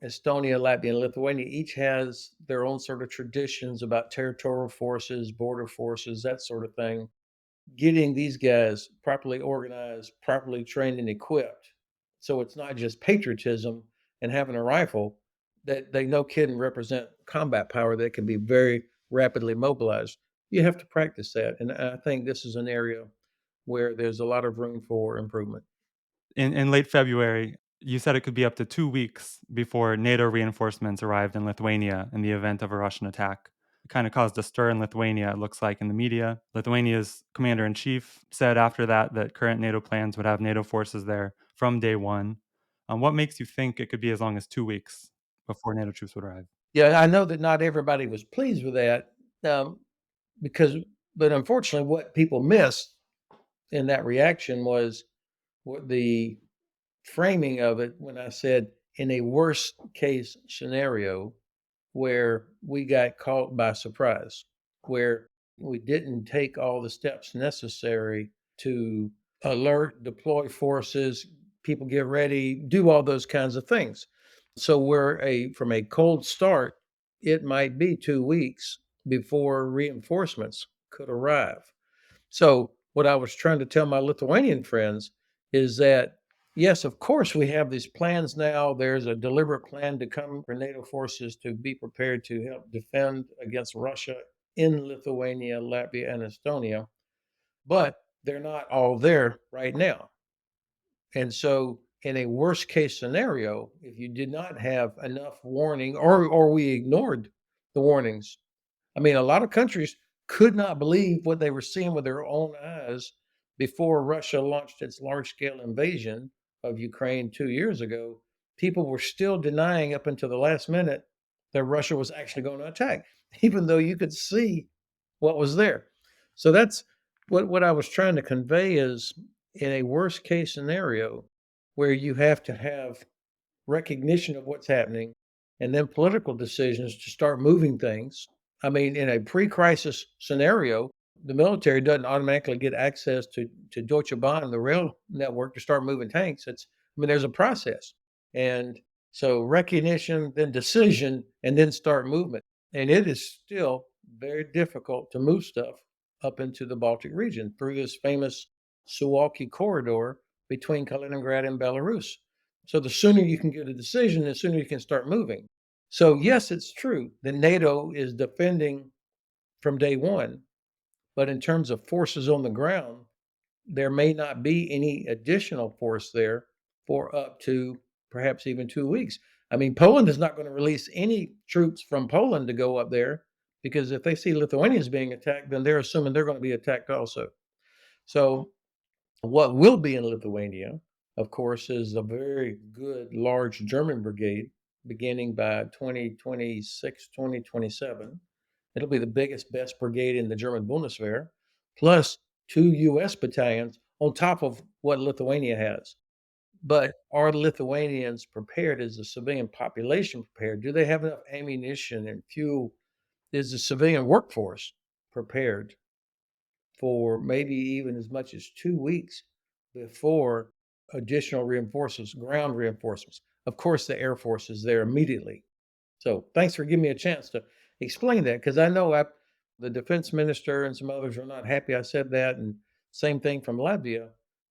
Estonia, Latvia, and Lithuania each has their own sort of traditions about territorial forces, border forces, that sort of thing. Getting these guys properly organized, properly trained and equipped, so it's not just patriotism and having a rifle, that they no kidding represent combat power that can be very rapidly mobilized. You have to practice that, and I think this is an area where there's a lot of room for improvement. In late February, you said it could be up to 2 weeks before NATO reinforcements arrived in Lithuania in the event of a Russian attack. It kind of caused a stir in Lithuania, it looks like, in the media. Lithuania's commander-in-chief said after that current NATO plans would have NATO forces there from day one. What makes you think it could be as long as 2 weeks before NATO troops would arrive? Yeah, I know that not everybody was pleased with that, but unfortunately, what people missed in that reaction was what the framing of it when I said in a worst case scenario where we got caught by surprise, where we didn't take all the steps necessary to alert, deploy forces, people get ready, do all those kinds of things. So from a cold start, it might be 2 weeks before reinforcements could arrive. So what I was trying to tell my Lithuanian friends is that, yes, of course, we have these plans now. There's a deliberate plan to come for NATO forces to be prepared to help defend against Russia in Lithuania, Latvia, and Estonia, but they're not all there right now. And so in a worst case scenario, if you did not have enough warning or we ignored the warnings, I mean, a lot of countries could not believe what they were seeing with their own eyes before Russia launched its large-scale invasion of Ukraine 2 years ago. People were still denying up until the last minute that Russia was actually going to attack, even though you could see what was there. So that's what I was trying to convey is in a worst-case scenario where you have to have recognition of what's happening and then political decisions to start moving things. I mean, in a pre-crisis scenario, the military doesn't automatically get access to Deutsche Bahn, the rail network, to start moving tanks. There's a process. And so recognition, then decision, and then start movement. And it is still very difficult to move stuff up into the Baltic region through this famous Suwalki corridor between Kaliningrad and Belarus. So the sooner you can get a decision, the sooner you can start moving. So yes, it's true that NATO is defending from day one, but in terms of forces on the ground, there may not be any additional force there for up to perhaps even 2 weeks. I mean, Poland is not going to release any troops from Poland to go up there because if they see Lithuanians being attacked, then they're assuming they're going to be attacked also. So, what will be in Lithuania, of course, is a very good large German brigade beginning by 2026, 2027. It'll be the biggest, best brigade in the German Bundeswehr, plus 2 U.S. battalions on top of what Lithuania has. But are the Lithuanians prepared? Is the civilian population prepared? Do they have enough ammunition and fuel? Is the civilian workforce prepared for maybe even as much as 2 weeks before additional reinforcements, ground reinforcements? Of course, the Air Force is there immediately. So thanks for giving me a chance to explain that because I know the defense minister and some others are not happy I said that, and same thing from Latvia.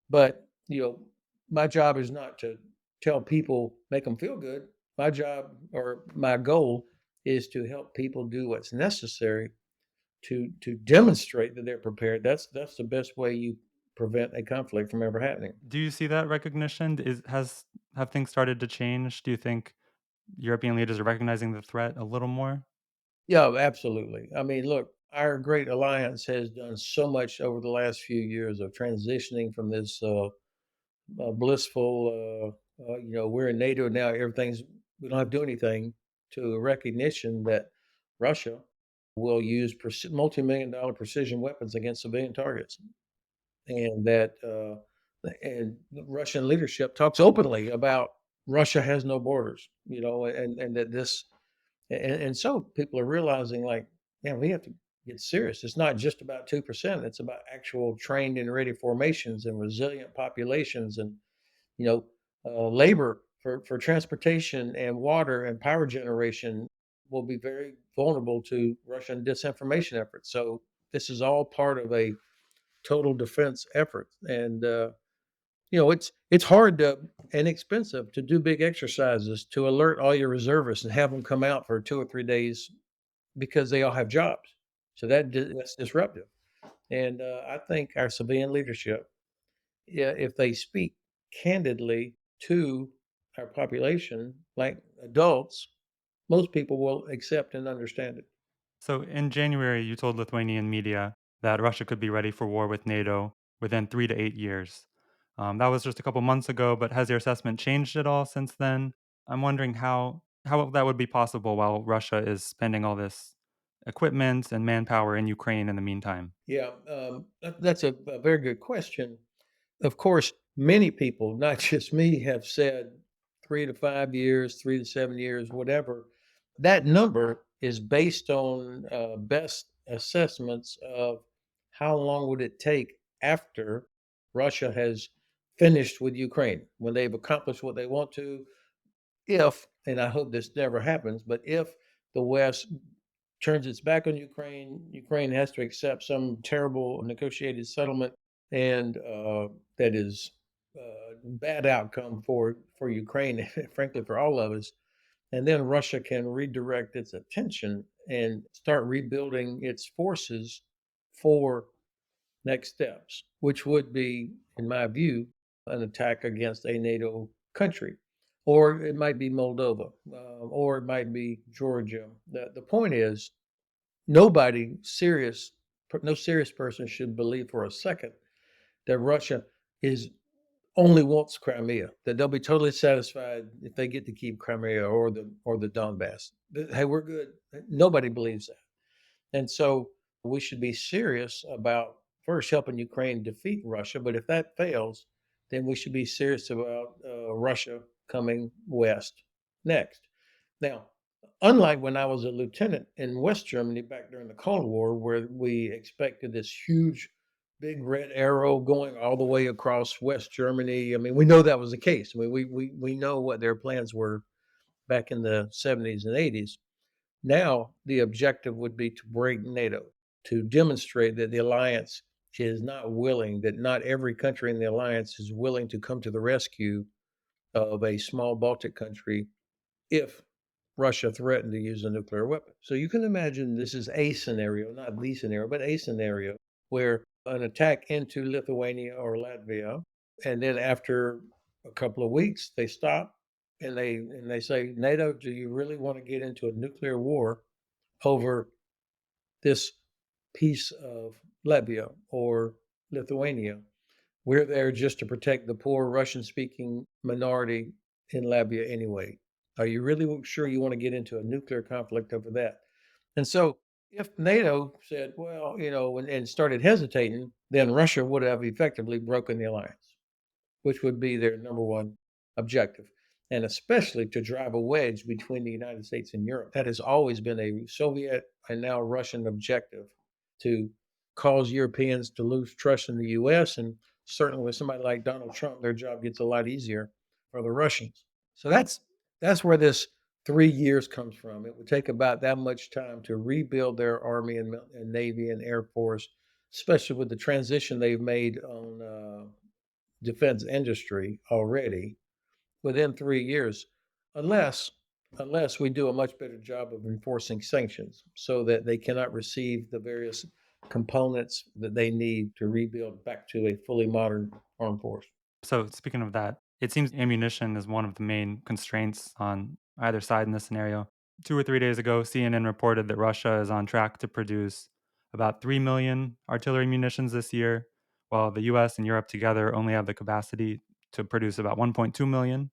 But my job is not to tell people make them feel good. My job or my goal is to help people do what's necessary to demonstrate that they're prepared. That's the best way you prevent a conflict from ever happening. Do you see that recognition? Have things started to change? Do you think European leaders are recognizing the threat a little more? Yeah, absolutely. I mean, look, our great alliance has done so much over the last few years of transitioning from this blissful, we're in NATO now, we don't have to do anything, to a recognition that Russia will use multi-million dollar precision weapons against civilian targets. And that, and the Russian leadership talks openly about Russia has no borders, and that this, and so people are realizing, like, man, we have to get serious. It's not just about 2%. It's about actual trained and ready formations and resilient populations and, labor for transportation and water and power generation will be very vulnerable to Russian disinformation efforts. So this is all part of a total defense effort. And, it's hard and expensive to do big exercises to alert all your reservists and have them come out for 2 or 3 days because they all have jobs. So that's disruptive. And I think our civilian leadership, yeah, if they speak candidly to our population like adults, most people will accept and understand it. So in January, you told Lithuanian media that Russia could be ready for war with NATO within 3 to 8 years. That was just a couple months ago, but has your assessment changed at all since then? I'm wondering how that would be possible while Russia is spending all this equipment and manpower in Ukraine in the meantime. Yeah, that's a very good question. Of course, many people, not just me, have said 3 to 5 years, 3 to 7 years, whatever. That number is based on best assessments of how long would it take after Russia has finished with Ukraine, when they've accomplished what they want to, if, and I hope this never happens, but if the West turns its back on Ukraine, Ukraine has to accept some terrible negotiated settlement, and that is bad outcome for Ukraine, frankly, for all of us. And then Russia can redirect its attention and start rebuilding its forces for next steps, which would be, in my view, an attack against a NATO country. Or it might be Moldova, or it might be Georgia. The point is, nobody serious, no serious person should believe for a second that Russia is only wants Crimea, that they'll be totally satisfied if they get to keep Crimea or the Donbass. Hey, we're good. Nobody believes that. And so we should be serious about first helping Ukraine defeat Russia. But if that fails, then we should be serious about Russia coming west next. Now, unlike when I was a lieutenant in West Germany back during the Cold War, where we expected this huge, big red arrow going all the way across West Germany. I mean, we know that was the case. I mean, we know what their plans were back in the 70s and 80s. Now, the objective would be to break NATO, to demonstrate that the alliance is not willing, that not every country in the alliance is willing to come to the rescue of a small Baltic country if Russia threatened to use a nuclear weapon. So you can imagine this is a scenario, not the scenario, but a scenario where an attack into Lithuania or Latvia. And then after a couple of weeks, they stop and they say, NATO, do you really want to get into a nuclear war over this piece of Latvia or Lithuania? We're there just to protect the poor Russian speaking minority in Latvia anyway. Are you really sure you want to get into a nuclear conflict over that? And so if NATO said, well, and started hesitating, then Russia would have effectively broken the alliance, which would be their number one objective. And especially to drive a wedge between the United States and Europe. That has always been a Soviet and now Russian objective, to cause Europeans to lose trust in the US. And certainly with somebody like Donald Trump, their job gets a lot easier for the Russians. So that's where this 3 years comes from. It would take about that much time to rebuild their army and navy and air force, especially with the transition they've made on defense industry already within 3 years, unless we do a much better job of enforcing sanctions so that they cannot receive the various components that they need to rebuild back to a fully modern armed force. So, speaking of that, it seems ammunition is one of the main constraints on either side in this scenario. 2 or 3 days ago, CNN reported that Russia is on track to produce about 3 million artillery munitions this year, while the US and Europe together only have the capacity to produce about 1.2 million.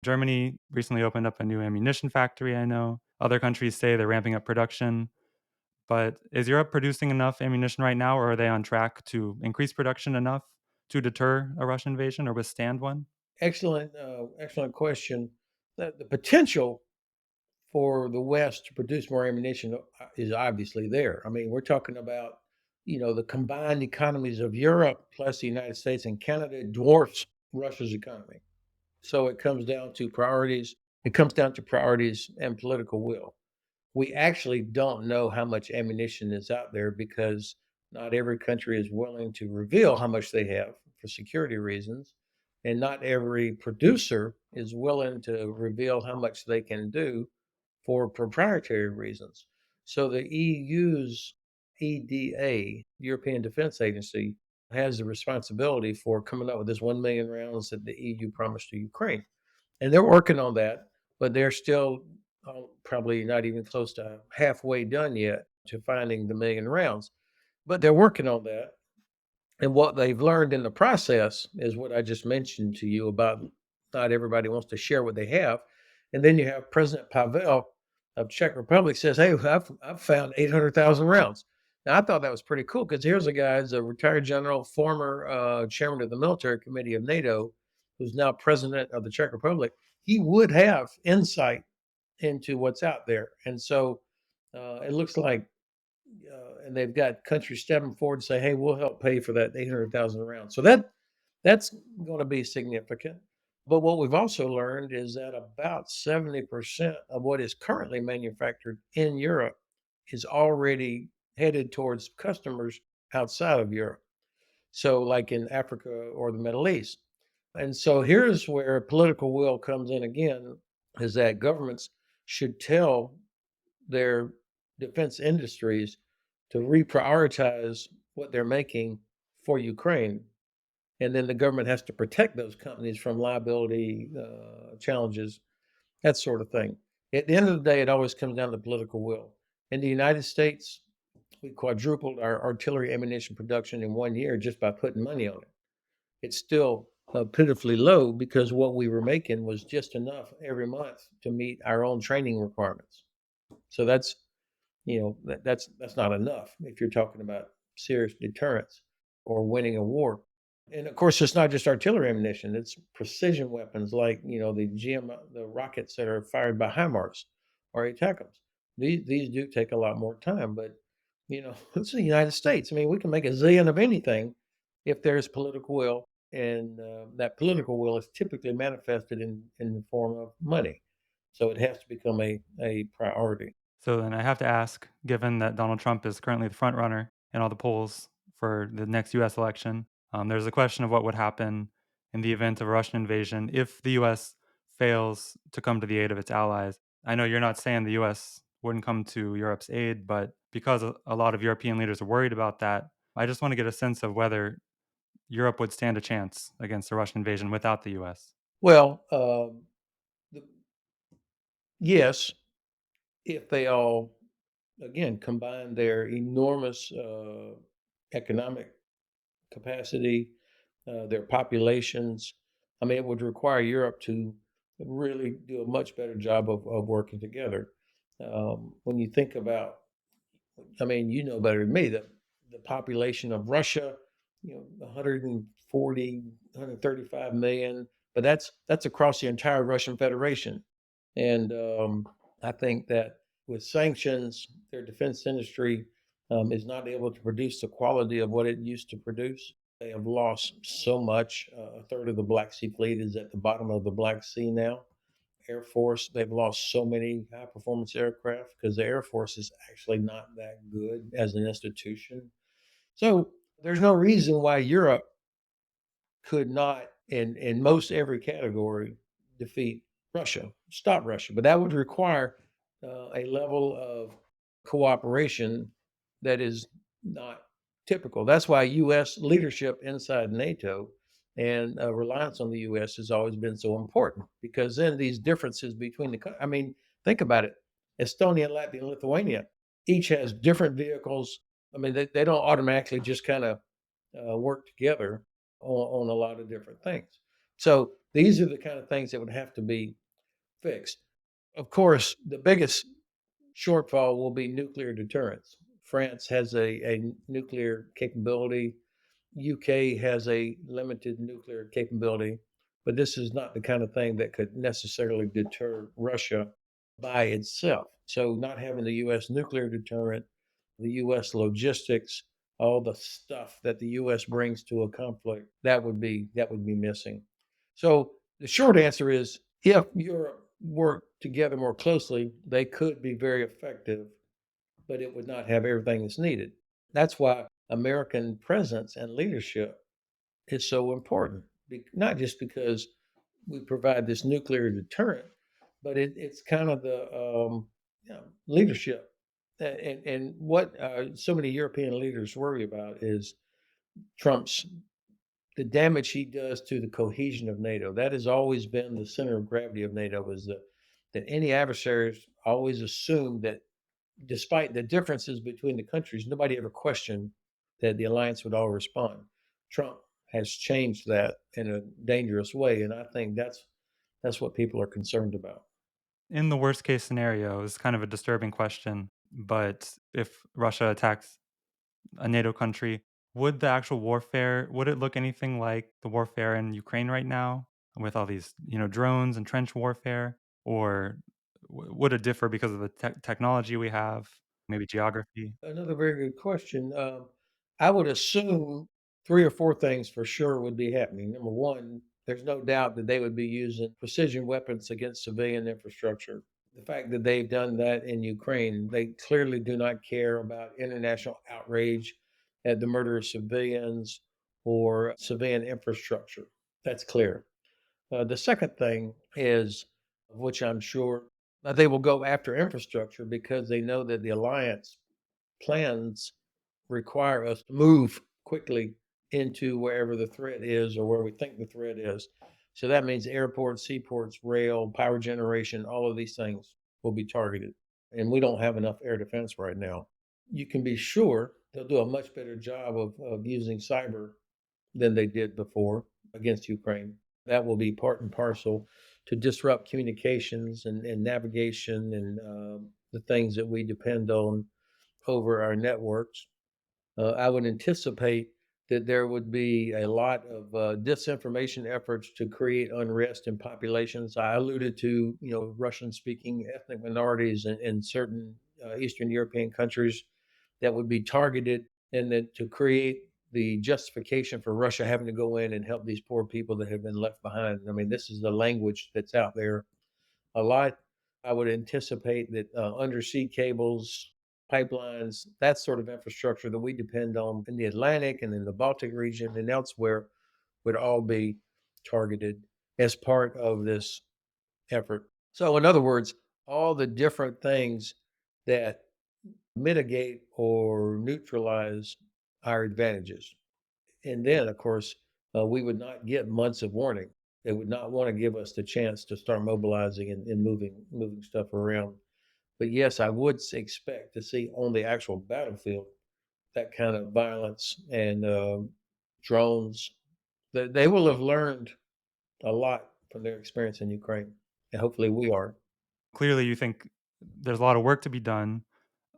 Germany recently opened up a new ammunition factory, I know. Other countries say they're ramping up production. But is Europe producing enough ammunition right now, or are they on track to increase production enough to deter a Russian invasion or withstand one? Excellent question. The potential for the West to produce more ammunition is obviously there. I mean, we're talking about, the combined economies of Europe plus the United States and Canada dwarfs Russia's economy. So it comes down to priorities. It comes down to priorities and political will. We actually don't know how much ammunition is out there because not every country is willing to reveal how much they have for security reasons. And not every producer is willing to reveal how much they can do for proprietary reasons. So the EU's EDA, European Defense Agency, has the responsibility for coming up with this 1 million rounds that the EU promised to Ukraine. And they're working on that, but they're still probably not even close to halfway done yet to finding the million rounds. But they're working on that. And what they've learned in the process is what I just mentioned to you about not everybody wants to share what they have. And then you have President Pavel of Czech Republic says, hey, I've found 800,000 rounds. Now, I thought that was pretty cool because here's a guy who's a retired general, former chairman of the military committee of NATO, who's now president of the Czech Republic. He would have insight into what's out there. And so it looks like, and they've got countries stepping forward to say, hey, we'll help pay for that 800,000 rounds. So that's going to be significant. But what we've also learned is that about 70% of what is currently manufactured in Europe is already headed towards customers outside of Europe. So, like in Africa or the Middle East. And so, here's where political will comes in again, is that governments should tell their defense industries to reprioritize what they're making for Ukraine. And then the government has to protect those companies from liability challenges, that sort of thing. At the end of the day, it always comes down to political will. In the United States, we quadrupled our artillery ammunition production in 1 year just by putting money on it. It's still pitifully low because what we were making was just enough every month to meet our own training requirements. So that's that's not enough if you're talking about serious deterrence or winning a war. And of course, it's not just artillery ammunition; it's precision weapons like the rockets that are fired by HIMARS or ATACMS. These do take a lot more time, but it's the United States. I mean, we can make a zillion of anything if there's political will, and that political will is typically manifested in the form of money. So it has to become a priority. So then I have to ask, given that Donald Trump is currently the front runner in all the polls for the next US election, there's a question of what would happen in the event of a Russian invasion if the US fails to come to the aid of its allies. I know you're not saying the US wouldn't come to Europe's aid, but because a lot of European leaders are worried about that, I just want to get a sense of whether Europe would stand a chance against a Russian invasion without the US. Well, yes, if they all, again, combine their enormous economic capacity, their populations. I mean, it would require Europe to really do a much better job of working together. When you think about, I mean, you know better than me that the population of Russia, 140, 135 million, but that's across the entire Russian Federation. And I think that with sanctions, their defense industry is not able to produce the quality of what it used to produce. They have lost so much. A third of the Black Sea Fleet is at the bottom of the Black Sea now. Air Force, they've lost so many high performance aircraft because the Air Force is actually not that good as an institution. So there's no reason why Europe could not, in most every category, defeat Russia, stop Russia. But that would require a level of cooperation that is not typical. That's why U.S. leadership inside NATO and reliance on the U.S. has always been so important, because then these differences between I mean, think about it. Estonia, Latvia, and Lithuania each has different vehicles. I mean, they don't automatically just kind of work together on a lot of different things. So these are the kind of things that would have to be fixed. Of course, the biggest shortfall will be nuclear deterrence. France has a nuclear capability. UK has a limited nuclear capability, but this is not the kind of thing that could necessarily deter Russia by itself. So not having the US nuclear deterrent, the US logistics, all the stuff that the US brings to a conflict, that would be missing. So the short answer is, if Europe worked together more closely, they could be very effective, but it would not have everything that's needed. That's why American presence and leadership is so important. Not just because we provide this nuclear deterrent, but it's kind of the leadership. And what so many European leaders worry about is Trump's the damage he does to the cohesion of NATO. That has always been the center of gravity of NATO, is that any adversaries always assume that despite the differences between the countries, nobody ever questioned that the alliance would all respond. Trump has changed that in a dangerous way, and I think that's what people are concerned about. In the worst case scenario, it's kind of a disturbing question, but if Russia attacks a NATO country, would the actual warfare, would it look anything like the warfare in Ukraine right now with all these, drones and trench warfare? Or would it differ because of the technology we have, maybe geography? Another very good question. I would assume three or four things for sure would be happening. Number one, there's no doubt that they would be using precision weapons against civilian infrastructure. The fact that they've done that in Ukraine, they clearly do not care about international outrage at the murder of civilians or civilian infrastructure. That's clear. The second thing is, which I'm sure they will go after infrastructure, because they know that the alliance plans require us to move quickly into wherever the threat is or where we think the threat is. So that means airports, seaports, rail, power generation, all of these things will be targeted. And we don't have enough air defense right now. You can be sure they'll do a much better job of using cyber than they did before against Ukraine. That will be part and parcel to disrupt communications and navigation and the things that we depend on over our networks. I would anticipate that there would be a lot of disinformation efforts to create unrest in populations. I alluded to, Russian-speaking ethnic minorities in certain Eastern European countries that would be targeted, and then to create the justification for Russia having to go in and help these poor people that have been left behind. I mean, this is the language that's out there a lot. I would anticipate that undersea cables, pipelines, that sort of infrastructure that we depend on in the Atlantic and in the Baltic region and elsewhere would all be targeted as part of this effort. So, in other words, all the different things that mitigate or neutralize our advantages. And then, of course, we would not get months of warning. They would not want to give us the chance to start mobilizing and moving stuff around. But yes, I would expect to see on the actual battlefield that kind of violence and drones. They will have learned a lot from their experience in Ukraine, and hopefully we are. Clearly, you think there's a lot of work to be done.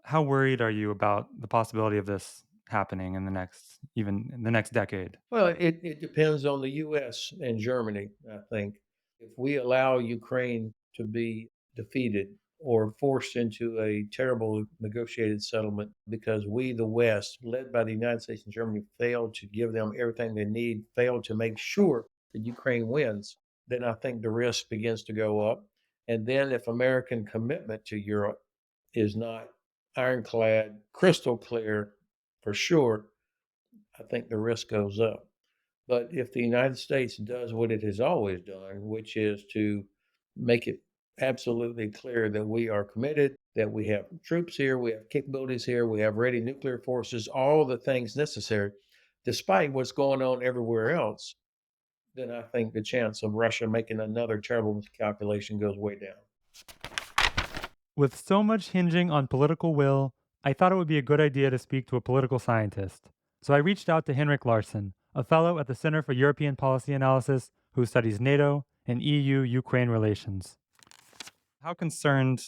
How worried are you about the possibility of this happening in the next, even in the next decade? Well, it depends on the U.S. and Germany, I think. If we allow Ukraine to be defeated or forced into a terrible negotiated settlement because we, the West, led by the United States and Germany, failed to give them everything they need, failed to make sure that Ukraine wins, then I think the risk begins to go up. And then if American commitment to Europe is not ironclad, crystal clear for sure, I think the risk goes up. But if the United States does what it has always done, which is to make it absolutely clear that we are committed, that we have troops here, we have capabilities here, we have ready nuclear forces, all the things necessary, despite what's going on everywhere else, then I think the chance of Russia making another terrible miscalculation goes way down. With so much hinging on political will, I thought it would be a good idea to speak to a political scientist. So I reached out to Henrik Larsen, a fellow at the Center for European Policy Analysis who studies NATO and EU-Ukraine relations. How concerned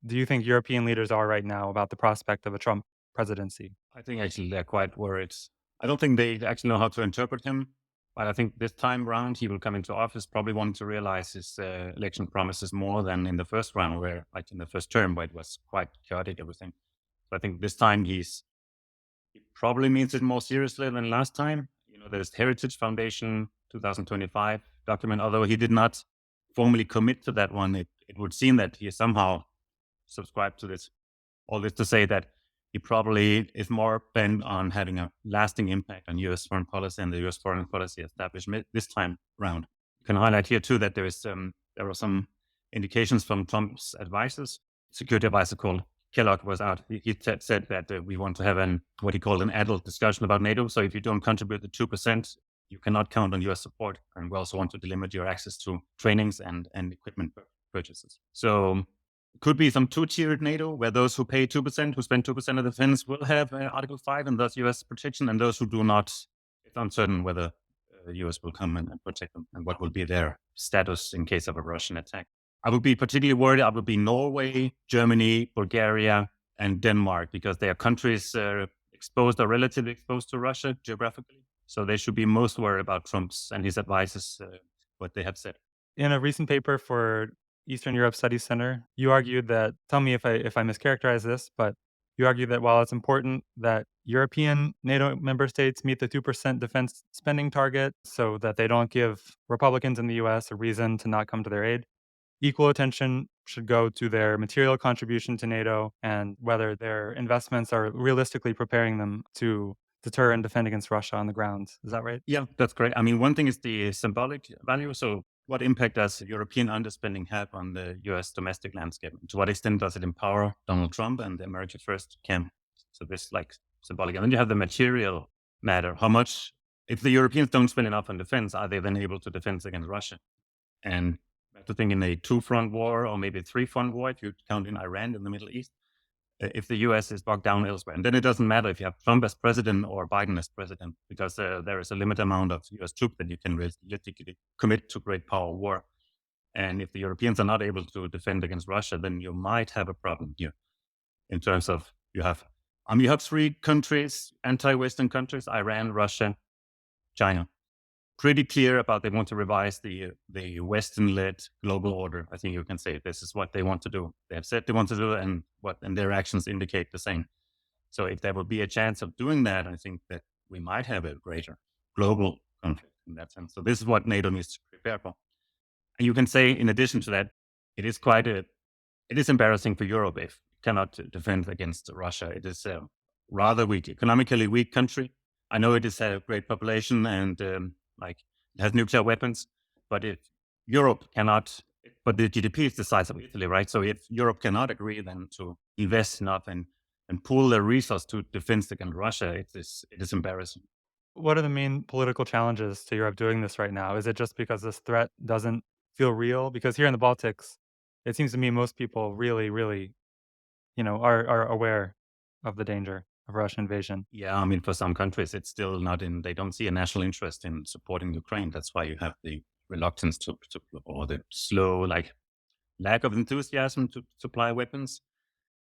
do you think European leaders are right now about the prospect of a Trump presidency? I think actually they're quite worried. I don't think they actually know how to interpret him, but I think this time round he will come into office probably wanting to realize his election promises more than in the first round, where like in the first term where it was quite chaotic everything. So I think this time he probably means it more seriously than last time. You know, there's Heritage Foundation 2025 document, although he did not formally commit to that one. It would seem that he somehow subscribed to this. All this to say that he probably is more bent on having a lasting impact on U.S. foreign policy and the U.S. foreign policy establishment this time round. You can highlight here too that there are some indications from Trump's advisors. Security advisor called Kellogg was out. He said that we want to have what he called an adult discussion about NATO. So if you don't contribute the 2%, you cannot count on U.S. support. And we also want to delimit your access to trainings and equipment purchases. So could be some two-tiered NATO, where those who pay 2%, who spend 2% of defense, will have Article 5 and thus U.S. protection, and those who do not, it's uncertain whether the U.S. will come and protect them, and what will be their status in case of a Russian attack. I would be particularly worried. I would be Norway, Germany, Bulgaria, and Denmark, because they are countries exposed or relatively exposed to Russia geographically. So they should be most worried about Trump's and his advisors, what they have said. In a recent paper for Eastern Europe Studies Center, you argued that, tell me if I mischaracterize this, but you argued that while it's important that European NATO member states meet the 2% defense spending target so that they don't give Republicans in the US a reason to not come to their aid, equal attention should go to their material contribution to NATO and whether their investments are realistically preparing them to deter and defend against Russia on the ground. Is that right? Yeah, that's great. I mean, one thing is the symbolic value. So what impact does European underspending have on the US domestic landscape? To what extent does it empower Donald Trump and the America First camp? So this like symbolic. And then you have the material matter. How much, if the Europeans don't spend enough on defense, are they then able to defend against Russia? And I have to think in a two-front war or maybe a three-front war, if you count in Iran in the Middle East, if the US is bogged down elsewhere. And then it doesn't matter if you have Trump as president or Biden as president, because there is a limited amount of US troops that you can realistically commit to great power war. And if the Europeans are not able to defend against Russia, then you might have a problem here in terms of you have three countries, anti-Western countries, Iran, Russia, China. Pretty clear about they want to revise the Western-led global order. I think you can say this is what they want to do. They have said they want to do it, and their actions indicate the same. So if there will be a chance of doing that, I think that we might have a greater global conflict in that sense. So this is what NATO needs to prepare for. And you can say, in addition to that, it is embarrassing for Europe if it cannot defend against Russia. It is a rather weak, economically weak country. I know it is a great population and it has nuclear weapons, but if Europe cannot, but the GDP is the size of Italy, right? So if Europe cannot agree then to invest enough and and pool their resources to defense against Russia, it is embarrassing. What are the main political challenges to Europe doing this right now? Is it just because this threat doesn't feel real? Because here in the Baltics, it seems to me most people really, really, are aware of the danger of Russian invasion. Yeah, I mean, for some countries, it's still not in, they don't see a national interest in supporting Ukraine. That's why you have the reluctance or the slow, lack of enthusiasm to supply weapons.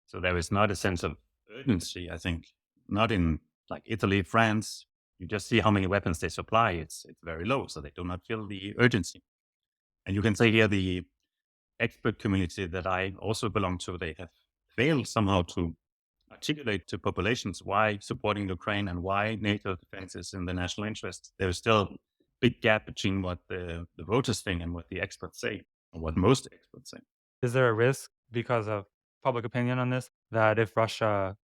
So there is not a sense of urgency, I think, not in Italy, France. You just see how many weapons they supply. It's very low, so they do not feel the urgency. And you can say here the expert community that I also belong to, they have failed somehow to articulate to populations why supporting Ukraine and why NATO defense is in the national interest. There's still a big gap between what the voters think and what the experts say, or what most experts say. Is there a risk because of public opinion on this that if Russia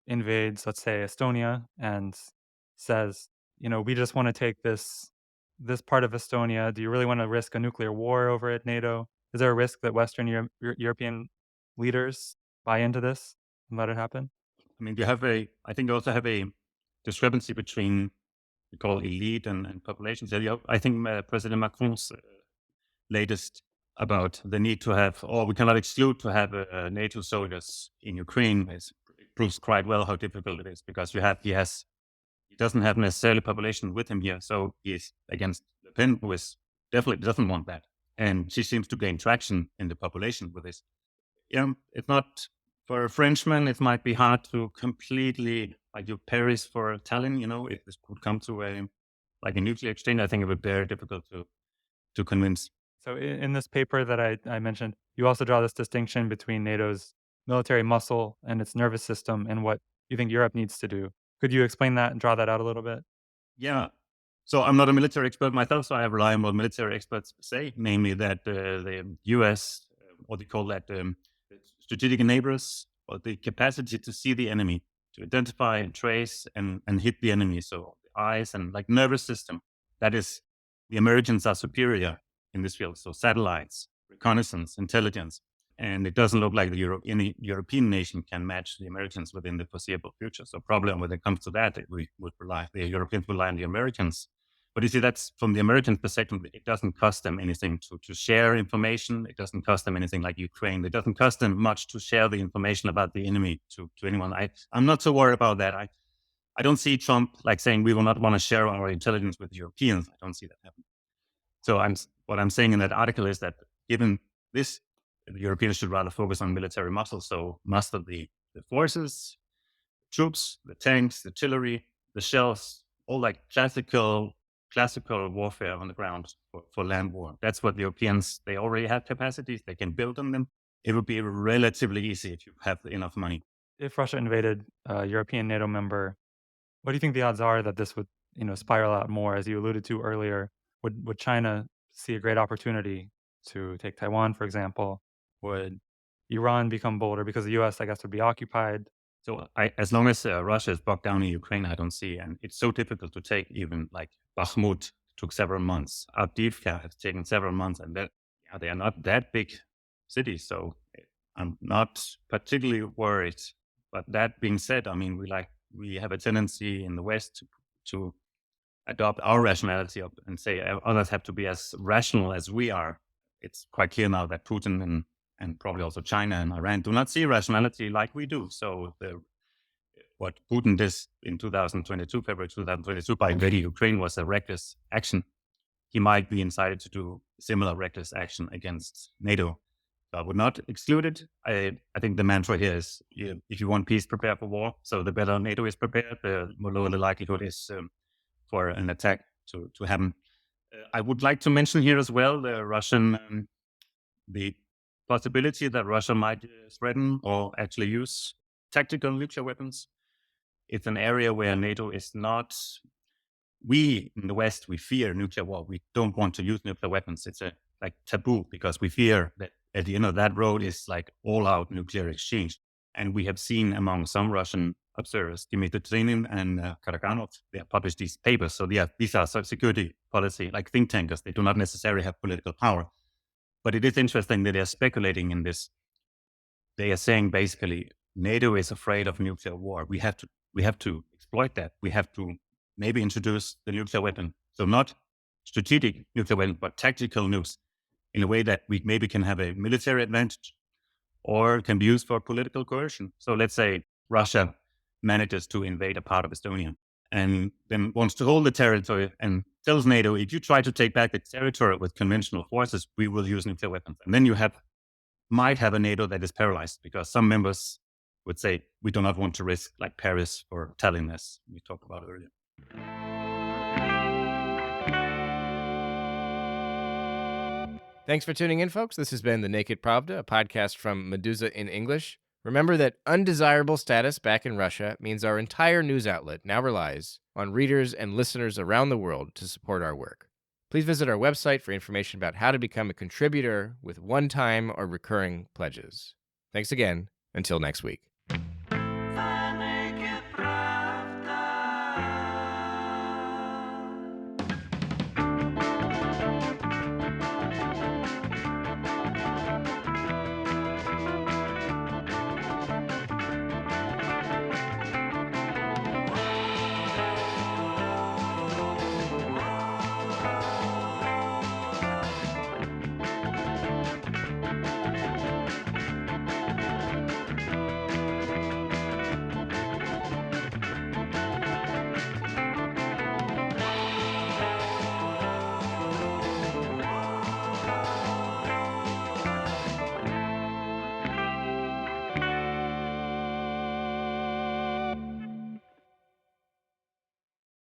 invades, let's say, Estonia and says, we just want to take this part of Estonia, do you really want to risk a nuclear war over it, NATO? Is there a risk that Western European leaders buy into this and let it happen? I mean, I think you also have a discrepancy between, we call elite and populations. I think President Macron's latest about the need to have, or we cannot exclude to have NATO soldiers in Ukraine, proves quite well how difficult it is, because he doesn't have necessarily population with him here. So he is against Le Pen, who definitely doesn't want that. And she seems to gain traction in the population with this. It's not, for a Frenchman, it might be hard to completely, Paris for Tallinn, if this could come to a nuclear exchange, I think it would be very difficult to convince. So in this paper that I mentioned, you also draw this distinction between NATO's military muscle and its nervous system and what you think Europe needs to do. Could you explain that and draw that out a little bit? Yeah. So I'm not a military expert myself, so I rely on what military experts say, namely that the US, what they call that, strategic enablers, or the capacity to see the enemy, to identify and trace and hit the enemy. So the eyes and nervous system, that is, the Americans are superior in this field. So satellites, reconnaissance, intelligence. And it doesn't look like any European nation can match the Americans within the foreseeable future. So probably when it comes to that, the Europeans rely on the Americans. But you see, that's from the American perspective, it doesn't cost them anything to share information. It doesn't cost them anything like Ukraine. It doesn't cost them much to share the information about the enemy to anyone. I'm not so worried about that. I don't see Trump saying we will not want to share our intelligence with the Europeans. I don't see that happening. So what I'm saying in that article is that given this, the Europeans should rather focus on military muscle. So muster the forces, troops, the tanks, the artillery, the shells, all classical warfare on the ground for land war. That's what the Europeans, they already have capacities. They can build on them. It would be relatively easy if you have enough money. If Russia invaded a European NATO member, what do you think the odds are that this would, spiral out more? As you alluded to earlier, would China see a great opportunity to take Taiwan, for example? Would Iran become bolder because the U.S., I guess, would be occupied? So as long as Russia is bogged down in Ukraine, I don't see, and it's so difficult to take. Even Bakhmut took several months. Avdiivka has taken several months, and they are not that big cities. So I'm not particularly worried. But that being said, I mean, we have a tendency in the West to adopt our rationality and say others have to be as rational as we are. It's quite clear now that Putin and probably also China and Iran do not see rationality like we do. So what Putin did in February 2022, by invading Ukraine was a reckless action. He might be incited to do similar reckless action against NATO. So I would not exclude it. I think the mantra here is, if you want peace, prepare for war. So the better NATO is prepared, the more lower the likelihood is for an attack to happen. I would like to mention here as well the possibility that Russia might threaten or actually use tactical nuclear weapons. It's an area where NATO is not. We in the West, we fear nuclear war. We don't want to use nuclear weapons. It's a taboo because we fear that at the end of that road is all-out nuclear exchange. And we have seen among some Russian observers, Dmitry Trinin and Karaganov, they have published these papers. So these are security policy, think tankers. They do not necessarily have political power. But it is interesting that they are speculating in this. They are saying basically NATO is afraid of nuclear war. We have to exploit that. We have to maybe introduce the nuclear weapon. So not strategic nuclear weapon, but tactical nukes in a way that we maybe can have a military advantage or can be used for political coercion. So let's say Russia manages to invade a part of Estonia and then wants to hold the territory and tells NATO, if you try to take back the territory with conventional forces, we will use nuclear weapons. And then you might have a NATO that is paralyzed because some members would say, we do not want to risk like Paris or Tallinn, as we talked about earlier. Thanks for tuning in, folks. This has been The Naked Pravda, a podcast from Meduza in English. Remember that undesirable status back in Russia means our entire news outlet now relies on readers and listeners around the world to support our work. Please visit our website for information about how to become a contributor with one-time or recurring pledges. Thanks again. Until next week.